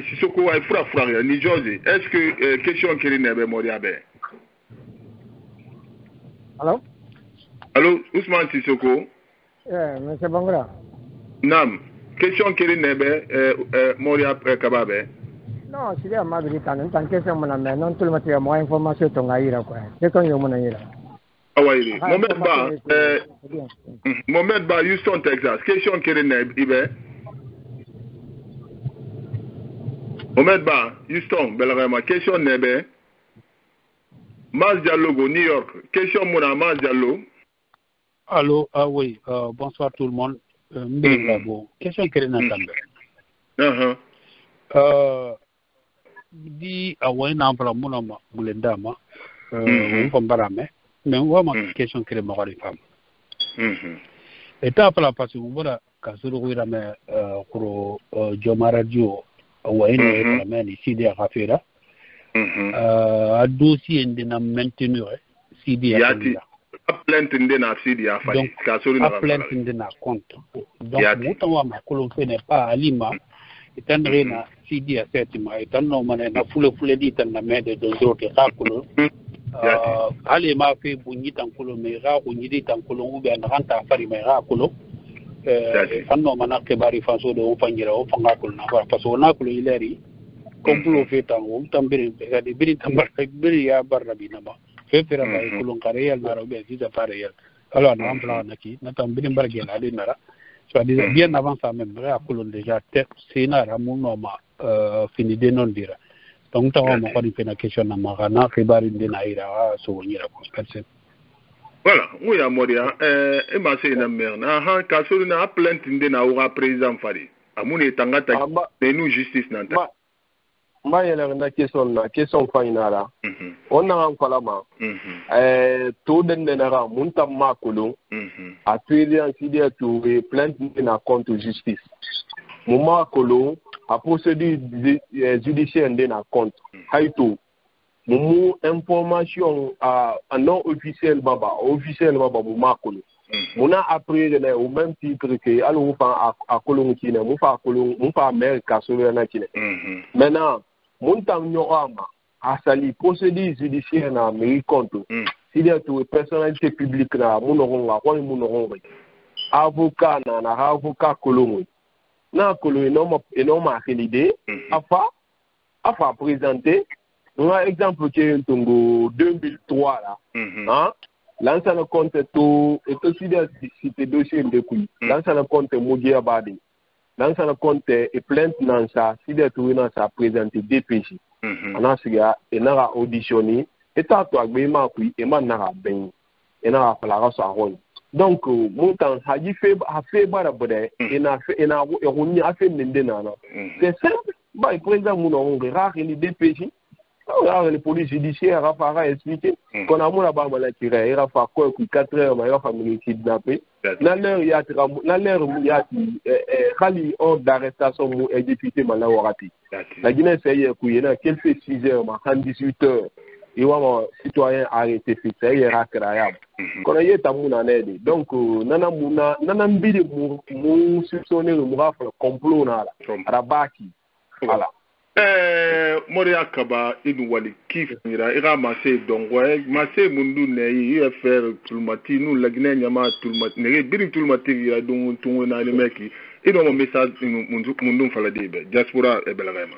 Sissoko ay furarira ni George est-ce que question kirine be Moria be Allô, Ousmane Sissoko. Monsieur Bangra. Nam, question qui est nebe Moria Kababe. Non, c'est bien Madrid tant question mon ami, non tout le monde a moins information ton aïra quoi. C'est quand yo mon aïra. Ah oui, Mohamed Ba Houston Texas. Question qui est nebe ibe. Mohamed Ba Houston Belarama question nebe. Mas Diallo New York. Question mon Mas Diallo. Allô, oui, bonsoir tout le monde. Question que di awai pala muna bulenda ma pambarame mais on ma question que ma fam eta pala parce que mura kasuru wira me kuro joma radio awai ne pala me si dia affaire a dossier ndina maintenir si dia plainte ndena sidi ya fa ka sori na plainte ndena compte donc mutanwa makolo fe n'est pas alima itandre na sidi ya setima itanno mane na fule di tan na mede do ke kakolo ale ma fe bunyi tankolo me ra bunyi tankolo ube na ranta fari me ra kolo fanno mana ke bari faso do fangira o fanga kolo na fara faso na kolo ileri komplo fe tango tambere ga de biri tambar biri ya barrabi na ba fe fera ba kolo kare yal na robe visa pare yal alors na plan na ki na tambiri barge na de nara so bien avant ça même ra kolo déjà c'est na ramuno ma fini de non dira donc taw ma ko di fena question na magana khibari ndina ira so nyira ko person voilà oui amoria e ma se na merna ha ka so na plainte ndina o président fari amuni tangata de nous justice nanta ma yela na question finala on a en falama to den na munta makolo a tuer en sidé to plainte ndina contre justice moma kolo a procédure judiciaire ndena compte haito mumu information non officiel baba mu makolo muna après le au même titre que allo fa a kolon kine mu fa america so na kine maintenant mun tam nyoma a sali procédure judiciaire na Amérique compte si des to personnalité publique na munoronga ko munoronga avocat na avocat kolon na kolo énorme l'idée afa présenté un exemple qui est en 2003 là hein l'ancien compte tout et aussi des cité dossier de couille l'ancien compte Mogi Abadi l'ancien compte et plainte dans ça si des tout dans ça présenté DPJ on a siga et n'a auditionné et ta toi ma couille et ma n'a ben et n'a pas la race à rôle. Donc montant a fait barabode et n'a fait mendena c'est simple bah il présent mon on rare les DPJ rare les polices judiciaires a fara expliquer qu'on a mon là-bas la tirer il a fait quoi 4 heures mais il a fait me kidnapper na l'heure il y a khali ordre d'arrestation mu député malawarati la Guinée c'est na quel fait 6 heures ma 18 heures et wa citoyen arrêté fixé il rakraya kono yeta muna nede donc nana mbidi mu soupçonner mu rafa complot na la baki voilà Moria Kaba inwali kif mira ira masse dongwe masse mundu ne yi faire tulmati nu lagne nyama tulmati ne biri tulmati ira don tunwe na le meki ino mo message mundu fala debe diaspora e belagama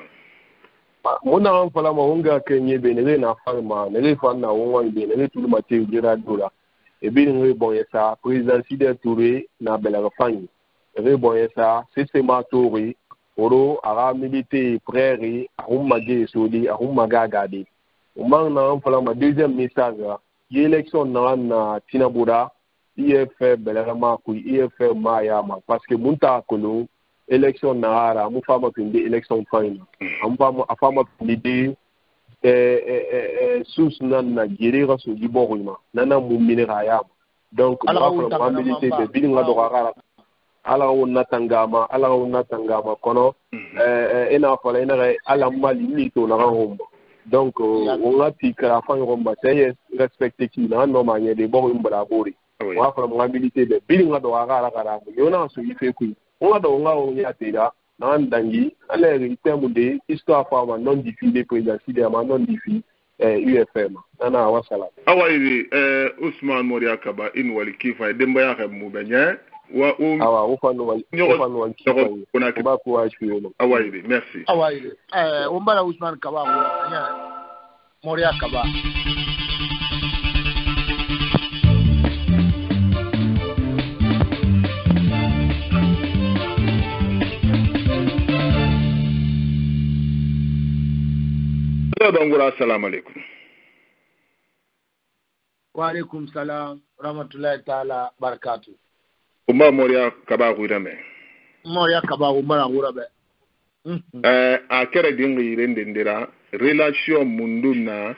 mona an fala ma hunga kenye be ne na farma ne fa na won be ne tulmati ira dola e bi ne bon yesa président Sidi Touré na belaga fanyi e bon yesa système Touré oro ara milité prairie arumage sodi arumaga gade o man na fala ma deuxième message y élection na Tinaboda IF belama ku IF Mayama parce que munta kolo élection na ara mu fama pinde élection final am fama afama l'idée sous na girera so giborima nana mu minera donc la milité de bilinga do ara ala wonna tangama kono ina fala ina ala mali ni to na rombo donc on a tikra fa romba c'est respecter qui na no manye de bon mbala bori wa fala mobilité de bilinga do ara yona so ife ku on do nga on ya tira na ndangi ala terme de histoire fa non diffusé président Sidi ma non diffusé UFM ana wasala awairi Ousmane Moria Kaba inwali kifa demba ya mu benya awa ufano kuna ba ko ashiro awairi merci awairi ombala Ousmane Kaba Moria Kaba Dongora assalamu alaikum. Wa alaikum salam rahmatullahi ta'ala barakatuh. Umma Moria Kaba Gurame. Moria Kaba Umara Gurabe. A kere dingi rende ndira relation mundu na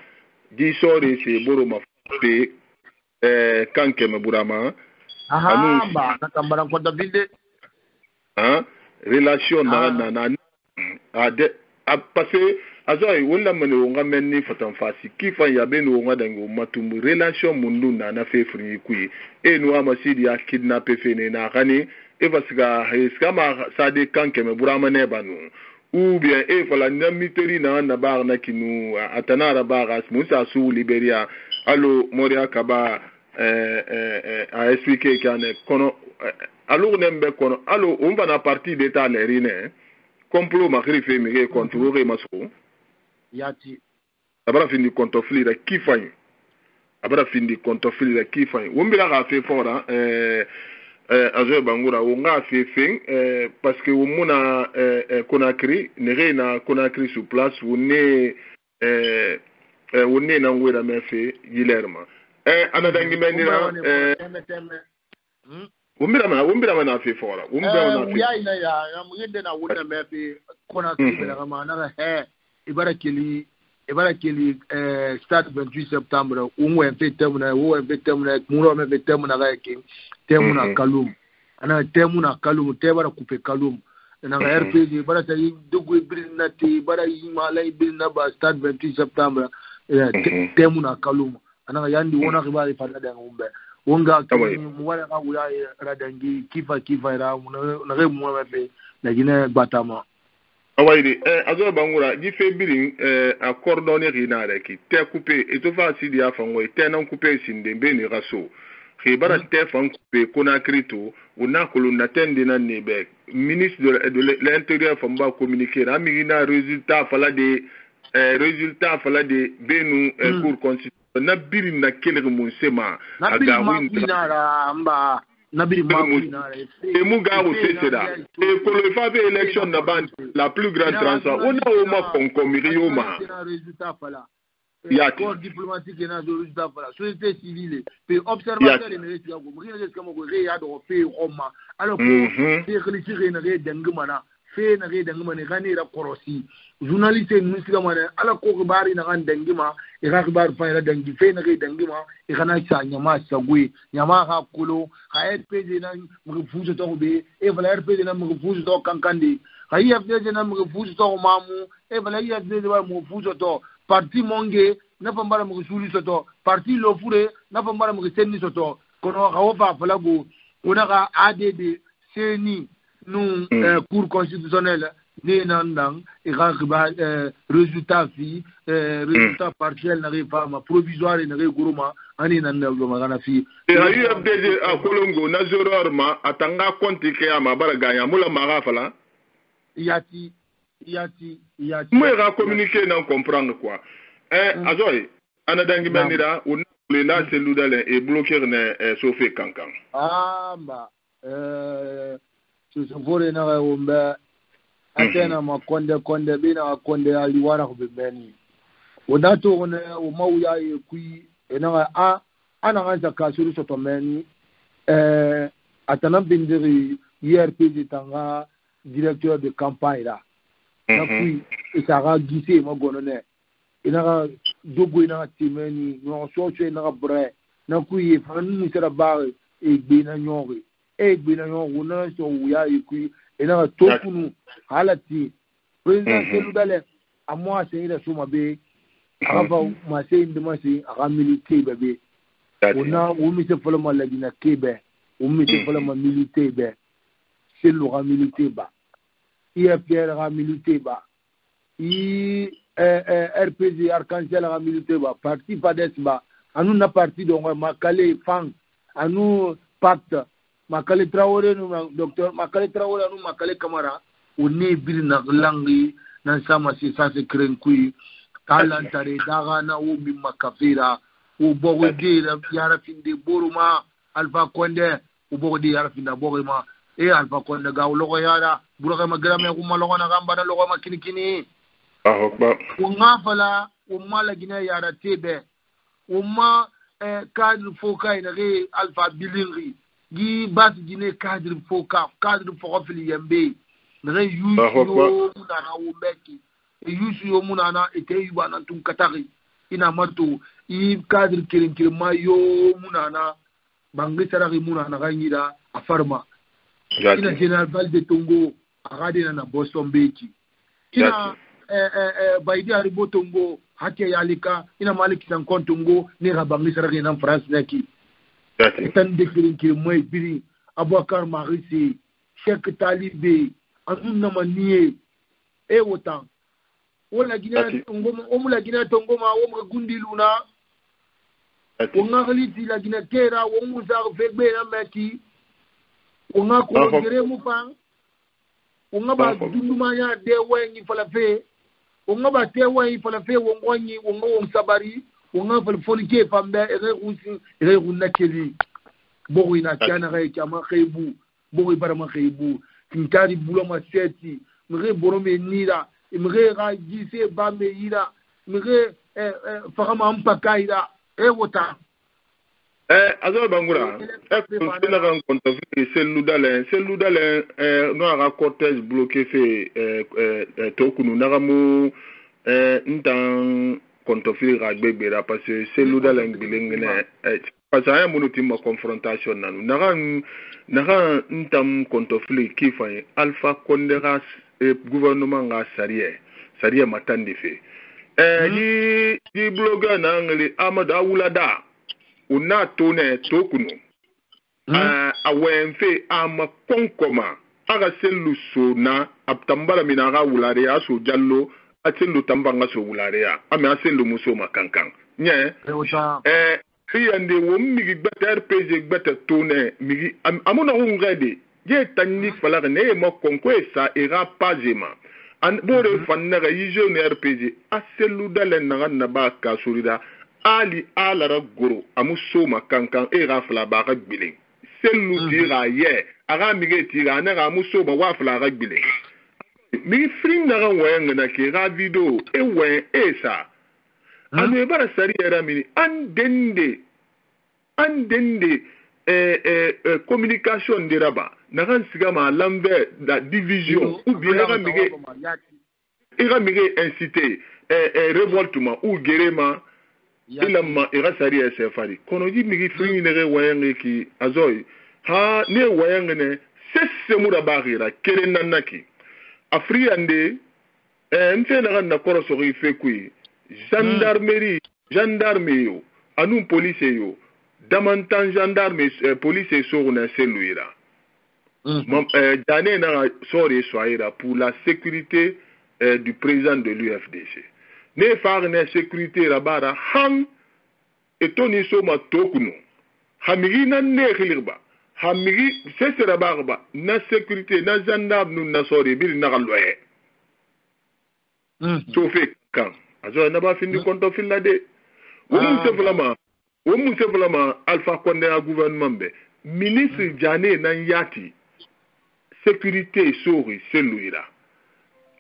disore se boro mafe kanke maburama. Aha ba nakambara ko David. Relation na ade parce que azoi wala mane wonga menni fatan fasi kifa ya beno wonga dango matumbu relation mundu na fe free kui e no amasidi ya kidnapper fene na gani e vasga ma sade kanke me burama ne banu ou bien e fala namiteri na bar na kinu atanara baras musa su Liberia allo moria kaba a expliquer kane kono allo nembe kono allo on va na partie d'état lerine complot makri fe mi contrôler maso yati abara findi kontofli da kifany abara findi kontofli da kifany wombira ga fe fora azo bangura wonga fe fin parce que womuna Conakry na Conakry sur place wonne na ngwera me fe yilerma anadangi menira wombira na fe fora wombira na fe ya ina ya mugende na wona me fe Conakry bela ma na ibara keli start 28 septembre umwe fetemuna muro me fetemuna ga yake temuna kalum ana temuna kalum tebara kupe kalum na ga RPG bara tayi dugu ibrinna ti bara yimala ibrinna ba start 28 septembre temuna kalum ana ga yandi wona ribali fada da ngumbe wonga muwala ga wuya radangi kifa ra na ga mu me na gine batama awaidi azo bangura di febiri accordonné rinare ki te coupé et to fa si dia fango te non coupé sindembe ni raso khibara te fan coupé Conakry to una kolonna tende na nebe ministre de l'intérieur famba communiquer amigina résultat fala de benu cour constitutionnel na biri na kelere mun sema agawin amba nabiri mauna et muga o cesera et pour le faire élection na ban la plus grande transparence on a au ma concomirio ma ya corps diplomatique na résultat fala société civile puis observateur ne reti go mrina je kama go ya do fe roma alors pour réfléchir na re dengmana fe na re dengmana gani ra korosi journaliste musika mana ala ko bari na kan dengima e ga bar fa na dengi fe na re dengima e kana sa nyama sagwe nyama ha kulo ha RPG na mrufuzo to be e vala RPG na mrufuzo to kankandi ha IFD na mrufuzo to mamu e vala IFD ba mrufuzo to parti monge na pambara mrusuli to parti lofure na pambara mrusenni to kono ha ofa falago ona ga ADD seni nous cour constitutionnelle ne nandang e ga résultat fi résultat partiel na réforme provisoire na guruma ani nanda go magana fi e ayu FDG a kolongo na zororma atanga konti ke ama baraga ya mula magafala yati mo ga communiquer non comprendre quoi azoy anadangi benira on le na seludale e bloquer na sofe kankan ba so vore na womba atena makonde bina konde aliwara ko bemeni odato ona o mawuya e kui ena ana anza kasuru soto meni atana bindiri IRPG tanga directeur de campagne là na kui isara gise magonone ina dogo ina timeni no socho ina bre na kui fanu sera ba e gbina nyori wona so wuya e kui ina tokunu halati president seludale amwa seyida suma be ava masey ndimasi aga milité bebe ona umi se foloma la dina kebe umi se foloma milité be selu ga milité ba IFR ga milité ba RPG Arc-en-Ciel ga milité ba parti PADES ba anu na parti donc makale fang anu pacte makale Traoré no docteur makale Traoré anu makale Camara oni bir na langi na sama si sa se krenkui talantare daga na ubi makafira ubogo de yara finde boruma Alpha Condé ubogo de yara finde boruma Alpha Condé ga logo yara buroga magrame ko malogo na gamba na logo makinikini ahokba unga fala umala gina yara tebe umma cadre foka ina re Alpha Bilingi gi bas gine cadre foka cadre fofili yembe nare yusu na umbeki yusu yo munana ete yubana tun katari ina mato I cadre kirin mayo munana bangi sarari munana ganyira afarma ina general Valde Tongo agade na Boston beki ina baidi aribotongo hake yalika ina maliki san kontongo ni rabangi saragi na France naki tan dekirin ki moy biri Abouakar Marisi Cheikh Talibé anuna maniye e wotan wala gina ngoma omula gina tongoma omga gundiluna wonga khaliti la gina kera wongu za fegbe na meki wonga ko gere mu pa wonga ba dunduma ya de wengi fala fe wonga ba te wengi fala fe wongonyi wonga wong sabari wonga fal fonike fambe ere unna keli bogo ina kana ga kama khaybu bogo barama khaybu tinkari buloma seti mre borome nira mre ga jise bambe ira mre fagama ampakaira e wota azo bangura na ran konta fi seludale no aga cortège bloqué fait tokunu nagamu ntan konta fi ga gbebera parce que seludale ngilengene parce que aya monuti ma confrontation nanu naga ntam konta fi kifa Alpha Condé gouvernement nga sariya matandi fe di blogger na ngeli Amadou Awulada una tone tokunu awenfe ama konkoma aga selu sona abtambala minaga wulare aso jallo atelu tambanga so wulare ame aselu muso makankan nye yande wo migi gbata RPG gbata tone migi amona ngade je tannik falaga ne ma konko esa era pazema an bore fannaga yijo ne RPG aselu dalen na ba ka surida ali alara goro amuso makankan era fala ba ga gbile selu tira ye aga migi tira na ga muso ba wa fala ga gbile mi fring na ga wenga na ke ga video ewe esa anu bara sari era mini andende communication de raba nagan sigama lambe da division ou bien nagan mige incité révoltement ou guérema ilama irasari sefari kono ji migi fini ne wayange ki azoy ha ne wayange ne sesse mura bagira kere nanaki afriande nte nagan na koroso ri fekui gendarmerie yo anu police yo damantan gendarme police sur na celluira dane na sori soira pour la sécurité du président de l'UFDC ne faire na sécurité rabara han etoni so ma tokunu hamigi na ne khilirba hamigi sesera barba na sécurité na gendarme nu na sori bir na galwaye so fait quand azo na ba fini konto filade Omu se Alpha Condé a gouvernement be ministre Jane nan yati sécurité sori celluira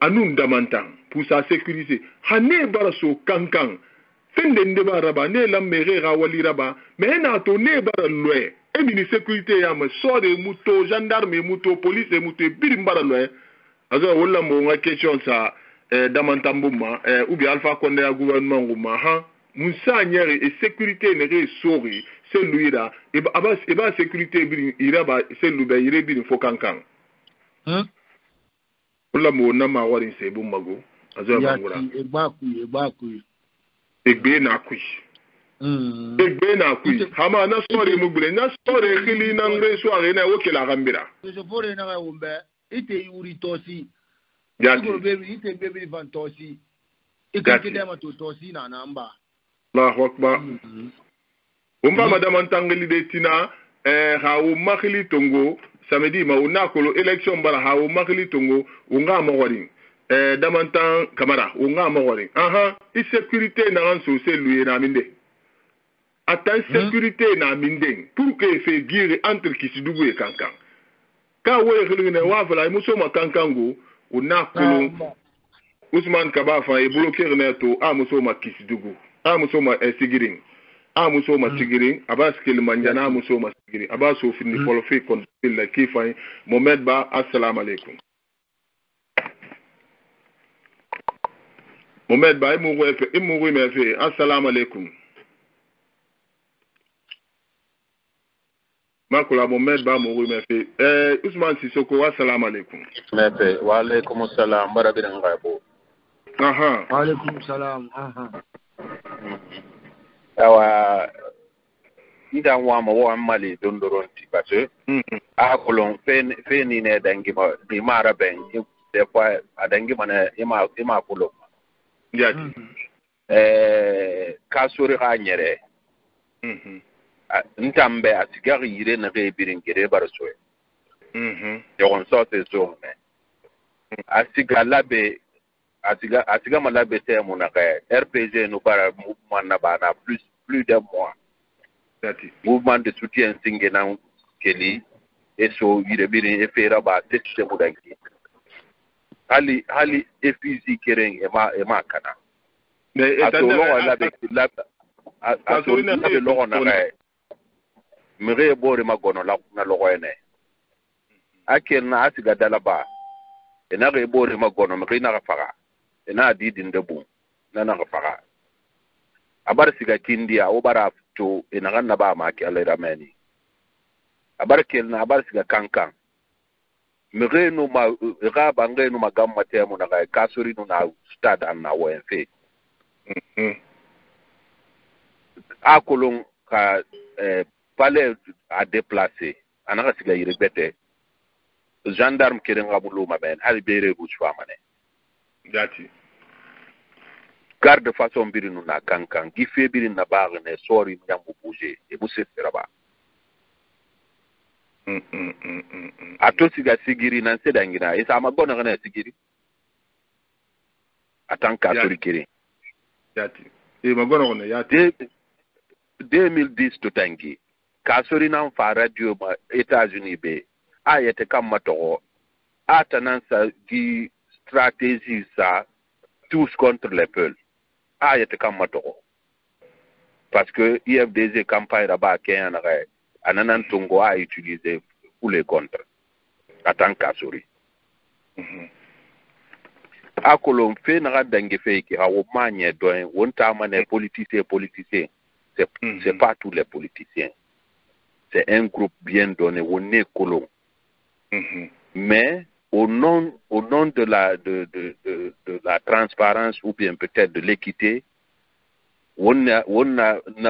anun damantan pour sa sécurité hané baraso kankan fende ndeba raba ne la mere rawali raba mais na to ne bara loé e mini sécurité ya ma sore muto gendarme muto police muto birimbara loé azo wala mo nga question sa damantan buma ou bien Alpha Condé a gouvernement nguma ha Moussa Nyeri et sécurité n'est sori celui-là et ba sécurité iraba celui-là irebi fo kankan la mo na ma wari se bu mago azo bangura egbe na kui hama na sori mu bule na sori khili na ngre soare na wokela gambira je fore na umbe ite uri tosi yati ite bebe van tosi ikake dema to tosi na namba Allahu Akbar. Umba madame Antangeli de Tina, haou makili tongo, samedi ma unakolo élection bara haou makili tongo, unga mawaring. Damantan kamara, unga mawaring. Aha, insécurité na ranso se lui na minde. Atan sécurité na minde, pour que fait guire entre Kisidougou et Kankan. Ka we khilune wa fala muso ma Kankango, unakolo Ousmane Kabafa e bloquer neto a muso ma Kisidougou. Amusoma sigiring amusoma sigiring abas kel manjana amusoma sigiring abaso fini polofi kon la kifay Mohamed Ba assalamu alaikum Mohamed Ba imu me fe assalamu alaikum makula Mohamed Ba mu me fe Ousmane Sissoko assalamu alaikum mefe wa alaikum assalam barabira ngabo Alaikum salam. Awa ida wama wo mali dondoronti parce que a kolon fe ni ne dangi ma di mara ben des fois adangi mana ima kolon yati kasuri ga nyere ntambe asigari yire na ge birin gere barso yon sorte so asiga labe asiga malabe te munaka RPG no bara mouvement na bana plus de mois mouvement de soutien singena keli eso yire birin e fera ba tete mudangi hali FPC keren ema kana mais atolo wala be atolo na be logo na ga mere bore magono la na logo ene akel na asiga dalaba ena re bore magono mere na fara ena didin debu na fara abar siga kindia o bara to ena ganna ba ma ke alera meni abar kel na abar siga kankan mere no ma ga bange no magamma temu na ga kasuri no na stade an na wenfe akolon ka palais a déplacé anaka siga yirebete gendarme keren ngabulu maben hali bere bu chwamane dati garde façon birinu na kankan gife birin na bagne ne sori nyambu bouger e bu seferaba ato siga sigiri nan sedangina isa magona kana sigiri atanka sori kiri yati e magona kana yati 2010 to tangi kasori nan fa radio ma États-Unis be ayete kam matoro atanansa di stratégie ça tous contre les peuples ayete kam matoro parce que IFDZ campagne là-bas Kenya ananan tungo a utilisé pour les contre atan kasori akolon fe na dange fe ki hawo manye doin wonta mané politicien c'est pas tous les politiciens c'est un groupe bien donné on est colon mais au nom de la transparence ou bien peut-être de l'équité on a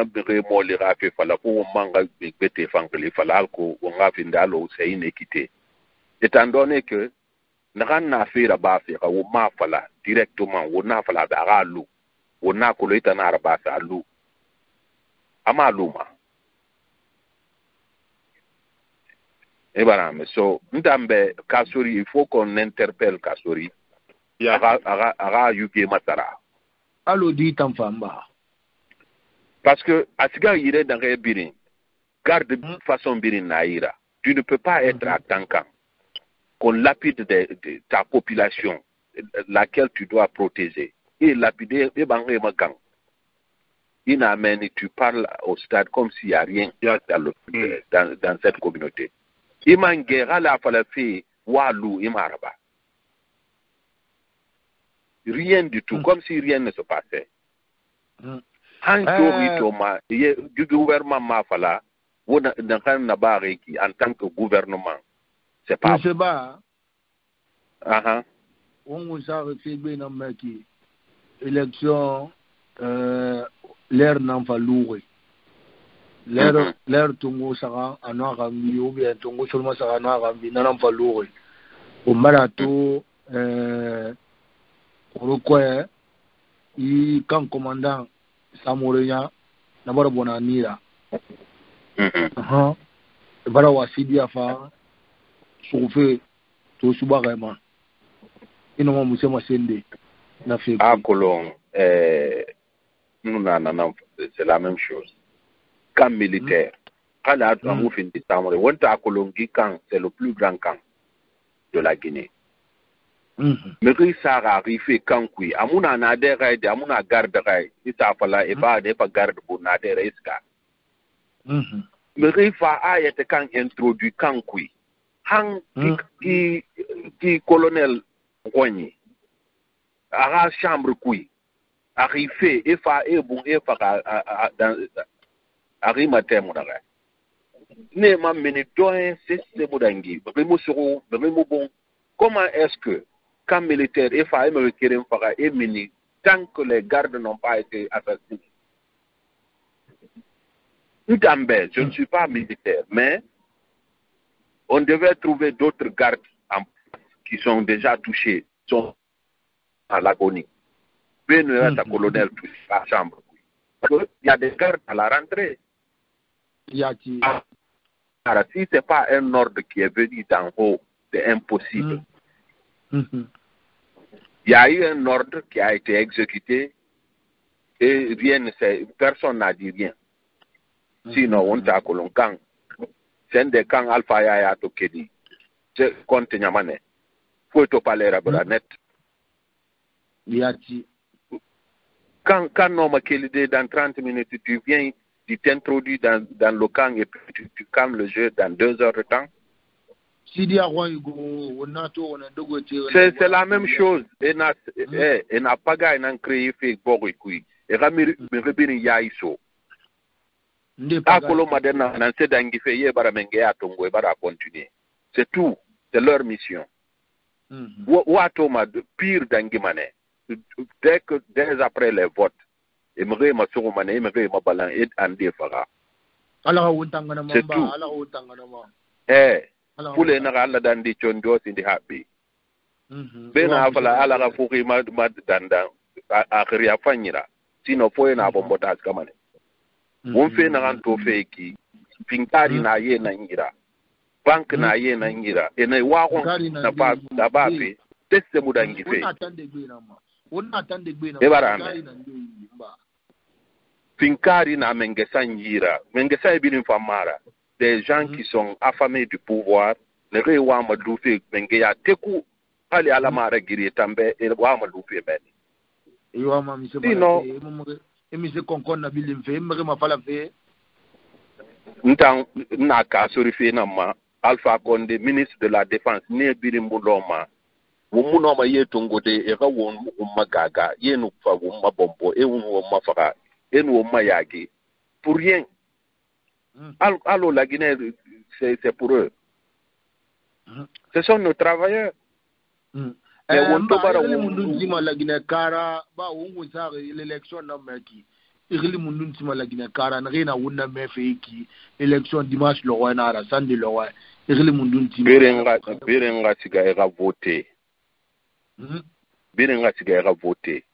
bere moli rafi fala ko manga bete fankali fala ko on a findalo c'est une équité étant donné que na fera ba fera o ma fala directement on a fala da alu on a ko leta na ba sa alu amaluma et voilà mais so ndambe kasori il faut qu'on interpelle kasori aga yuge matara allo di tamfamba parce que asiga yire dans les birin garde façon birin naïra tu ne peux pas être attaquant qu'on lapide de ta population laquelle tu dois protéger et lapider et bangé magang tu parles au stade comme s'il n'y a rien dans cette communauté imangera la falafi walu imaraba rien du tout comme si rien ne se passait du gouvernement mafala wona dans na bare qui en tant que gouvernement c'est pas on vous a refait bien maki élection l'air n'en va louer l'air tungo sara anara mi ou bien tungo seulement sara anara mi n'en va louer au marato pourquoi il quand commandant Samoreya nabara bonanira bara wasidi afa souffle to subarema ino mo musema sende na fait akolon c'est la même chose camp militaire quand la on fin décembre wonta akolon gi camp c'est le plus grand camp de la Guinée. Mais quand ça arrive quand kui amuna na dera de amuna garde rai ita fala e ba de pa garde pour na dera iska mais il fa ayete quand introduit quand kui hang qui colonel Gwani ara chambre kui arrivé et fa e bon e fa dans arima temo na ga ne ma meni doin c'est mudangi bemo soro bemo bon comment est-ce que camp militaire et fa américain fara et mini tant que les gardes n'ont pas été assassinés. Ndambe, je ne suis pas militaire, mais on devait trouver d'autres gardes qui sont déjà touchés, sont à l'agonie. Ben colonel touché à la chambre. Parce qu'il y a des gardes à la rentrée. Alors, si ce n'est pas un ordre qui est venu d'en haut, c'est impossible. Il y a eu un ordre qui a été exécuté et personne n'a dit rien. Sinon, on t'a colonné. C'est un des camps Alpha Yaya Tokedi. C'est contre Nyamane. Faut te parler à net. Quand on m'a quitté dans 30 minutes, tu viens, tu t'introduis dans le camp et puis tu calmes le jeu dans 2 heures de temps. C'est la même chose. Et n'a pas gagné créé fait Borikui. Et Ramir Mebini Yaiso. Akolo Madena Nanse Dangife Baramenge Atongo et Bara continuer. C'est tout. C'est leur mission. Ouatoma pire d'Angimane. Dès après les votes, et me ma sourmane, et me ma balan et Andé Fara. C'est tout. Pour les Narala Dandi Chondos in the happy. Bena Afala Ala Furi Mad Danda, Akria Fanira, Sino Foena Bombotas Kamane. On fait Naranto Feki, Pinkari na ye na ngira, Bank na ye na ngira, et ne waron na pas d'abape, teste Mudangife. Pinkari na Mengesa ngira, Mengesa bin Famara, des gens qui sont affamés du pouvoir, les Rewama Doufe, Mengea Teku, Ali Alamara Giri Tambe, et Wama Doufe Ben. Sinon, Naka Sorife Nama, Alpha Condé, ministre de la Défense, ne Birimuloma, Wumunoma Yetungode, et Rawon Magaga, Yenukfa Wumabombo, et Wumafara, et Wumayagi. Pour rien. Alors la Guinée, c'est pour eux. Ce sont nos travailleurs. L'élection élection dimanche le roi na samedi le roi Birenga Sigaera voté. Birenga Sigaera voté.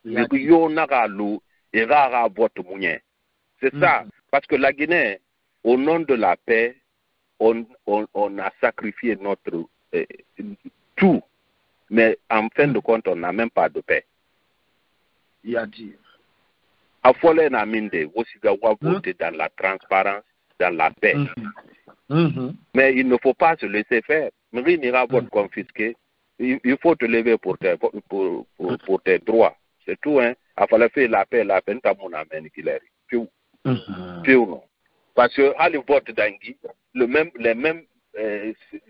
Yo nagalu et rara vote mounien. C'est ça, parce que la Guinée, au nom de la paix, on a sacrifié notre tout, mais en fin de compte, on n'a même pas de paix. Affolé na minde, aussi doit voter dans la transparence, dans la paix. Mais il ne faut pas se laisser faire. Mais il ira vote confisqué. Il faut te lever pour tes droits. C'est tout, hein. Affolé fait la paix, t'as mon amène qu'il est. Parce que à le vote d'Angui,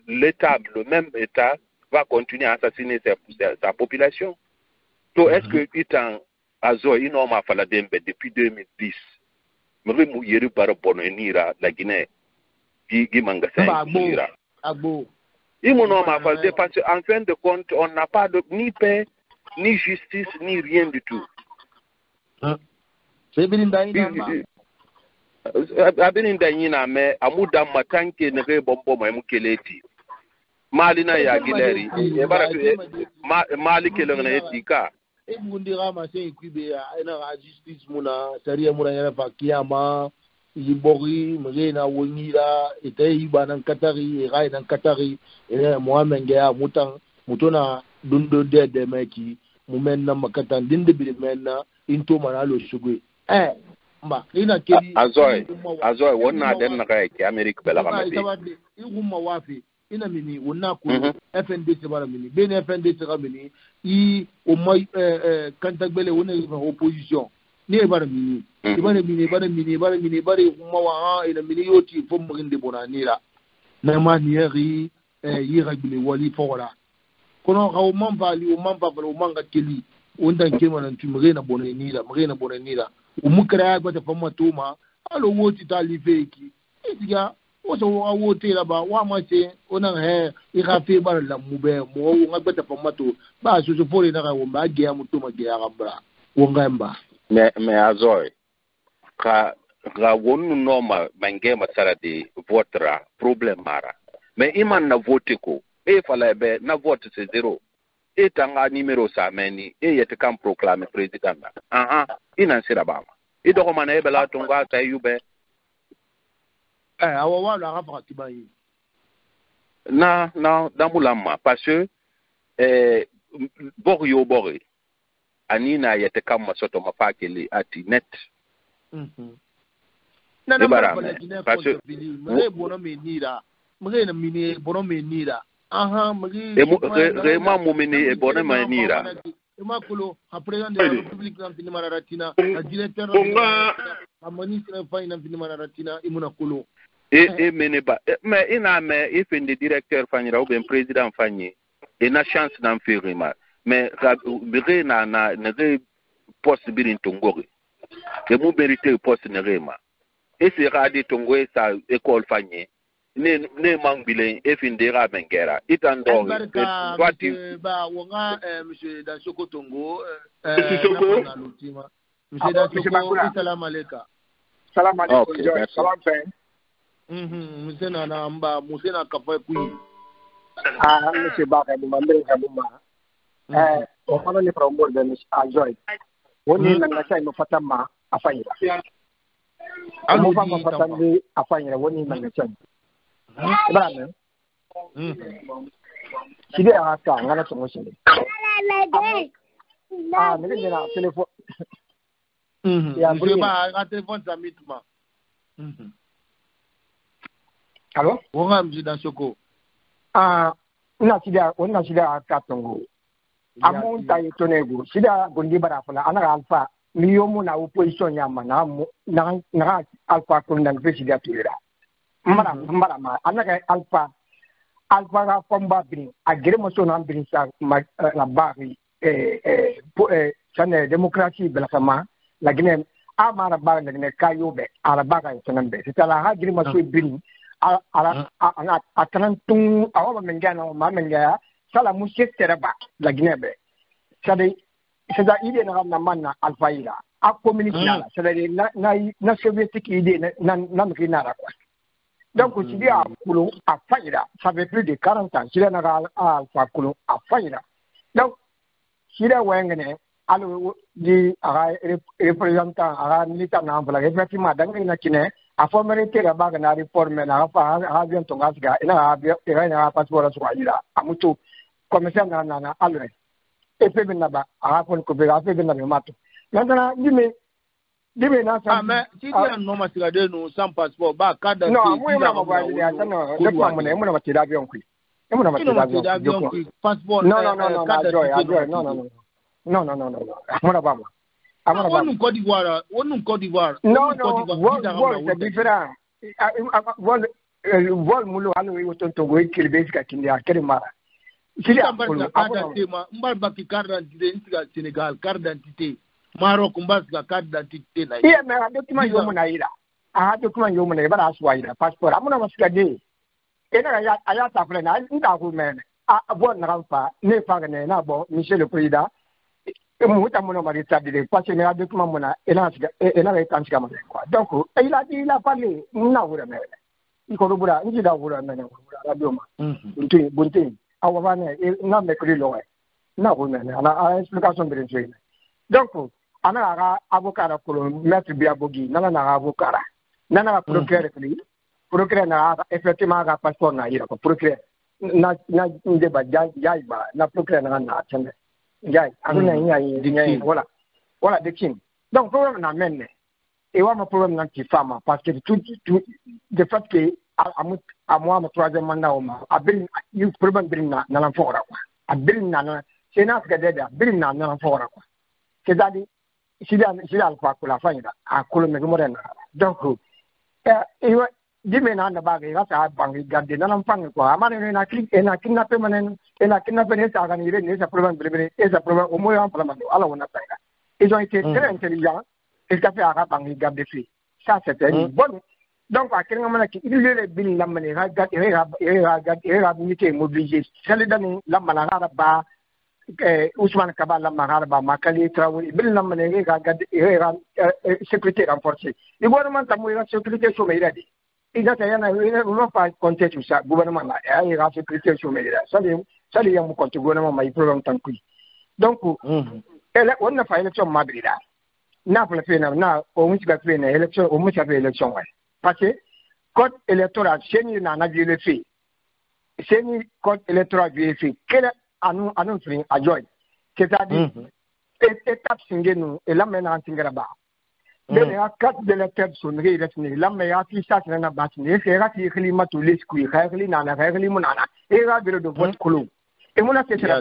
l'État, le même État va continuer à assassiner sa population. Donc, est-ce que Itan Azo, il n'a pas fait depuis 2010, mais il y a eu par rapport à la Guinée, qui mangasin. Il n'a pas fait parce qu'en fin de compte, on n'a pas ni paix, ni justice, ni rien du tout. C'est bien Abinindanyina me amuda matanke nege bombo maimukeleti malina ya gileri mali kelengna etika ebundira mase ikwibe ya ena justice muna saria muna yana fakiyama yibori mugena wonira ite ibana katari iraina katari ene muamenge ya mutona dundo de meki mumenna makatan dinde bi menna into manalo shugwe Azoy wonna den na kay ki Amerique bela kamati igumma wafi ina mini wonna ko FNDC bara mini ben FNDC ga mini I o mai kantagbele wonna opposition ni bara mini bara igumma wa ina mini yoti fo muginde bonanira na manieri yira bile wali fora kono ga o mamba o manga keli onda nkema na ntumre na bonanira umukara gwata fama tuma alo woti talifeki itiga o so wa wote là-bas wa ma se ona he I ga fe ba la mube mo nga beta pa mato ba so so fori na ga wo ba ge amuto ma ge ga bra wo nga mba me azoy ka ga wonu noma mangema sara de votra problem mara me iman na vote ko fala be na vote c'est zéro tanga numéro sa meni yete kam proclamer président ina sira bama do mana bela tonga ta yube awa la rafa tibayi na damulama parce que bori anina yete kam masoto mapakeli ati net na bara parce que me bono me nira me na mini bono me nira vraiment momene e bono me nira Makolo, a président de la République d'Anfinima Ratina, a directeur de la ministre de Finance d'Anfinima Ratina, Imuna Kolo. Meneba, mais ina me ifende directeur Fanyra ou bien président Fanyi, et na chance d'en faire mal. Mais bire na poste birin tongori. Et mon mérité poste nerema. Et c'est radi tongoé sa école Fanyi. Ne mangbile efindera mengera itando ba wonga monsieur Dansoko Tongo monsieur Dansoko salam alaykum salam fen monsieur na mba monsieur na kafa kui monsieur Baka ni mambe kabuma o fana ni promo de monsieur Ajoy woni na ngasa no fatama afanyira amo fa fatandi afanyira woni na ngasa Brame. Si dia aka ngana tongo sele. Mais il a téléphone. Ya ba a téléphone za mitma. Allô? Wonga mji dans Soko. Una sida aka tongo. Amu ta yitonego. Sida gondi barafala ana alfa miyomu na opposition yama na alfa ko ndan sida tulira. Mbara ma anaka alpha ga komba brin agere mo so na brin sa la bari chane démocratie bela kama la Guinée amara ba na Guinée kayobe ala ba ga tanambe c'est la agere mo so brin ala atanantung awa mengana ma mengaya sala mushek teraba la Guinée be c'est da idée na manna alpha ila a communiquer là c'est na soviétique idée na mkinara quoi. Donc, si il y a Koulou à Faïda, ça fait plus de 40 ans. Si il y a Alpha Koulou à Faïda. Donc, si il y a Wengene, alors, dit représentant, à militant, effectivement, dans le Kine, à former la bague à réformer, à bien ton gasga, et à un passeport à Swahila, à Moutou, commerçant à Alre. Et puis, à Rapon Kobe, à Mato. Maintenant, dis-moi, mais si tu as un nom à tirer nous sans passeport, bah, cadre. Non, moi, passeport. Non, Côte d'Ivoire. Non, c'est différent. Vol Moulou, nous Tongo, qui est Kindia, Kerimara. Si Sénégal, carte d'identité. Maroc mbasga carte d'identité na iya me document yo mona ira document yo mona bara aswaira passport amuna masika de ena ya ta fle na nda ku men bon na rampa ne fa ne na bon monsieur le président mu ta mona mari ta de parce que me document mona ena ga tansika mona quoi donc il a parlé na wura me iko rubura nji da wura me na radio ma bunti awa ne na me kri lo na ku men na explication de rien donc ana avocat ko maître biabogi nana avocat nana procureur na effectivement ga passeport na ira ko procureur na ndeba jai ba na procureur na tende jai ana nya voilà de king donc problème na menne et wa ma problème na ki fama parce que tout de fait que à moi ma troisième mandat ma abin you problème brinna na fora quoi abin na c'est na ga deda brinna na fora quoi c'est-à-dire si alpha ko la faida a ko me morena donc dis-moi na bague il va ça bangi garder na fang ko amane na kidnapper manen na kidnapper ne ça ganire ne ça problème et ça problème au moins en problème alors on a pas ils ont été très intelligents et ça fait à bangi garder fi ça c'était une bonne Donc, à quel moment il y a les billes, la monnaie, regarde, mobilisé. C'est le dernier, la manara, Ousmane Kaba, la manara, Makali, Traoré, bill la monnaie, regarde, sécurité renforcée. Le gouvernement a mouillé la sécurité sur mes radis. Il n'a pas compté tout ça, gouvernement, il y a la sécurité sur mes radis. Ça, il y a mon compte gouvernement, mais il faut longtemps que. Donc, on a fait l'élection Madrid. N'a pas fait, au moins, il a fait une élection, au moins, il a fait l'élection. Parce que, code électoral, c'est une analyse de fait. C'est une code électoral de fait. Quel annonce à Joy? C'est-à-dire, étape single, et là, maintenant, Singaraba. Il y a 4 électeurs qui sont réunis. Là, mais il y a 6 qui sont bâtis. C'est là qu'il y a des climat tous les couilles. Il y a des nana, il y a des monana. Et il y a des de vote colon. Et moi, c'est ça.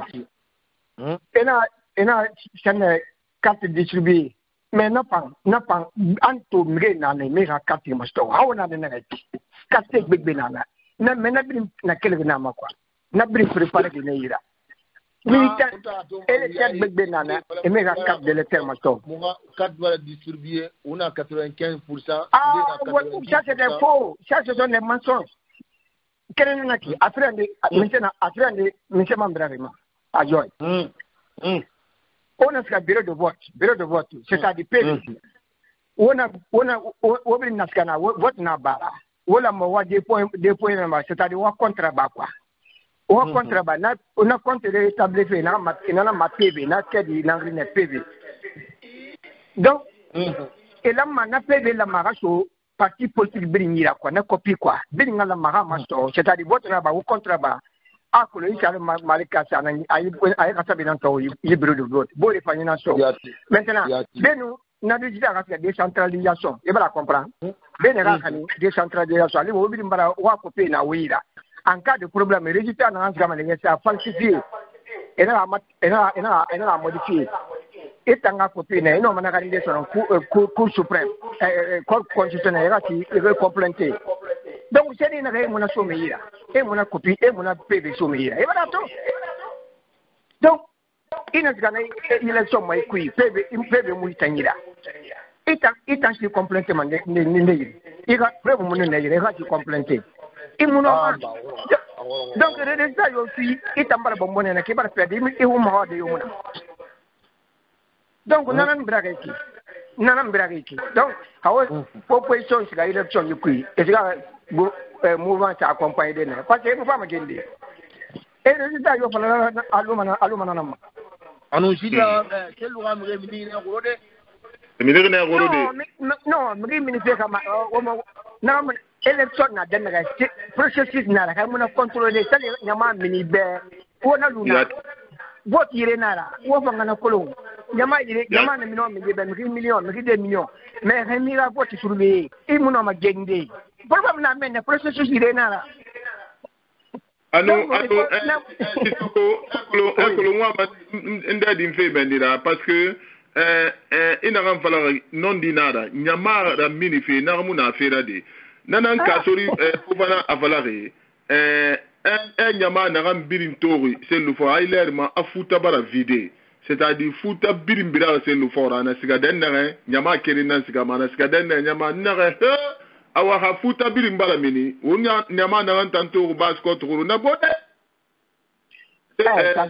Et là, c'est une carte distribuée. Mais n'a pas anto mrena ne mera kati masto hauna ne ne kati big banana na mena brim na kele na makwa na brim préparer de neira militaire et le big banana et mera kati de l'éther masto mon 4 doit distribuer on a 95%. Ça c'est des faux, ça ce sont des mensonges. Quel est qui après monsieur Mambrarima à Joy. On a fait bureau de vote, c'est-à-dire PV. On a ouvert naskana vote na bara. On a moi des points c'est-à-dire on contre quoi. On contre na on a contre établir na ma PV na kedi na grine PV. Donc et là na PV la maracho parti politique bringira quoi na copie quoi. Bringa la mara masto c'est-à-dire vote na ba ou contre ba. Ah, que le Israël Malika, aïe, bureau de vote. Bon, les financiers. Maintenant, nous, dit à la décentralisation. Et bien, la comprendre. Décentralisation. Les mobiles, on va couper na ouïra. En cas de problème, les résultats n'ont pas falsifié. Et là, a modifié. Et tant qu'à couper, nous avons organisé sur un cours suprême. Cour constitutionnel, qui veut compléter. Donc, c'est une règle, mon assommeira. Et mon copie, et mon PV sommeira. Et voilà tout. Donc, il y a une élection, moi, qui PV mouitanira. Et tant qu'il complètement, il y a vraiment mon nez, il y a qui compléter. Et mon nom. Donc, le résultat aussi, il y a un bon bonheur qui va faire des minutes et au moins de Yomona. Donc, on a un bragueti. Donc, opposition, c'est l'élection du pays. Et c'est mouvement qui accompagne des nez. Parce que nous ne pouvons pas gagner. Et le résultat, il va falloir allumana. Alors, si quel loi me réunit en Rodé? Non, me réunit comme non, élection n'a dernière processus n'a rien à contrôler. Ça, il y a un mini-bear. Ou on a l'una. Vote Irénara. Ou on va en colon. Yama millions, millions. Mais Remira vote sur lui. Et mon homme a gagné. Pourquoi on amène le processus Irénara? Alors, parce que il n'a pas non dinara, Nyamara minifi, Naramuna Ferradi. Nanan Kasori, Fubana Avalari, Nyama Naram Birintori, c'est le fort, il a un foutabara vidé. C'est-à-dire, fouta birimbira, c'est le fort, en Asigaden, Nyama Kerina Sigamana, Sigaden, Nyama Nare, Awaha fouta birimbara mini, Unya Nyama Naran Tanto, Basco, Runa Bote.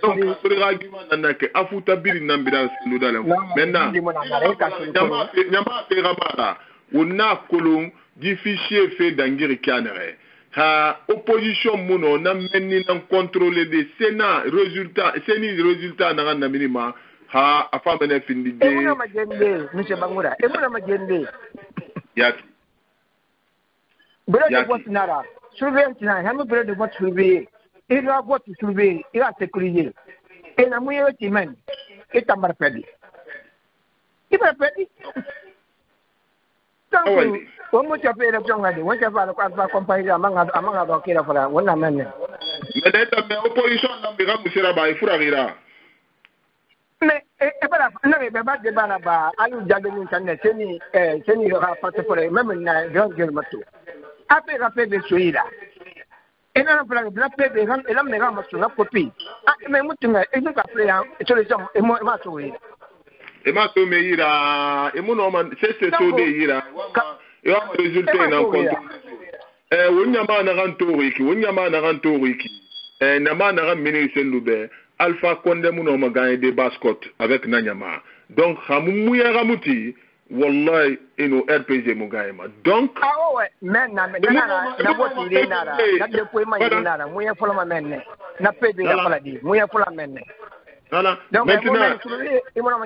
Donc, argument afuta biri nambira ludala maintenant nyama ramara on kolon di fichier fait d'angiri kanere ha opposition muno na menni nan contrôler des sénat résultat na ngana minima ha afa mena findi de muna majende monsieur bangura muna majende yat bro de vote nara surveillance na hamu bro de vote surveiller. Il va voter surveiller, il va sécuriser. Et la moyenne est humaine. Et t'as mal perdu. Il va perdre. Donc, on m'a fait l'élection, on va accompagner à Manga Bakira, on a mené. Mais l'opposition n'a pas pu faire il faut arriver. Mais, voilà, non, mais pas de banaba, à nous garder l'internet, c'est une rapporte pour même une grande gueule matou. Après, de Suïda. Et là, la paix des gens, et là, mes gars, ma copie. Ah, mais moi, tu m'as dit que sur les hommes, et moi, et ma et mon homme, c'est ce ira. et on résultat en compte wonyama na rantoriki nama na ministre Lube Alpha Condé mu no ma gagner des bascottes avec Nanyama donc xamu ya ramuti wallahi ino RPG mu gagner ma donc men na boti ile nara na de ko ma ile nara mu ya fola ma menne na pede ya fola di mu ya fola menne voilà maintenant et moi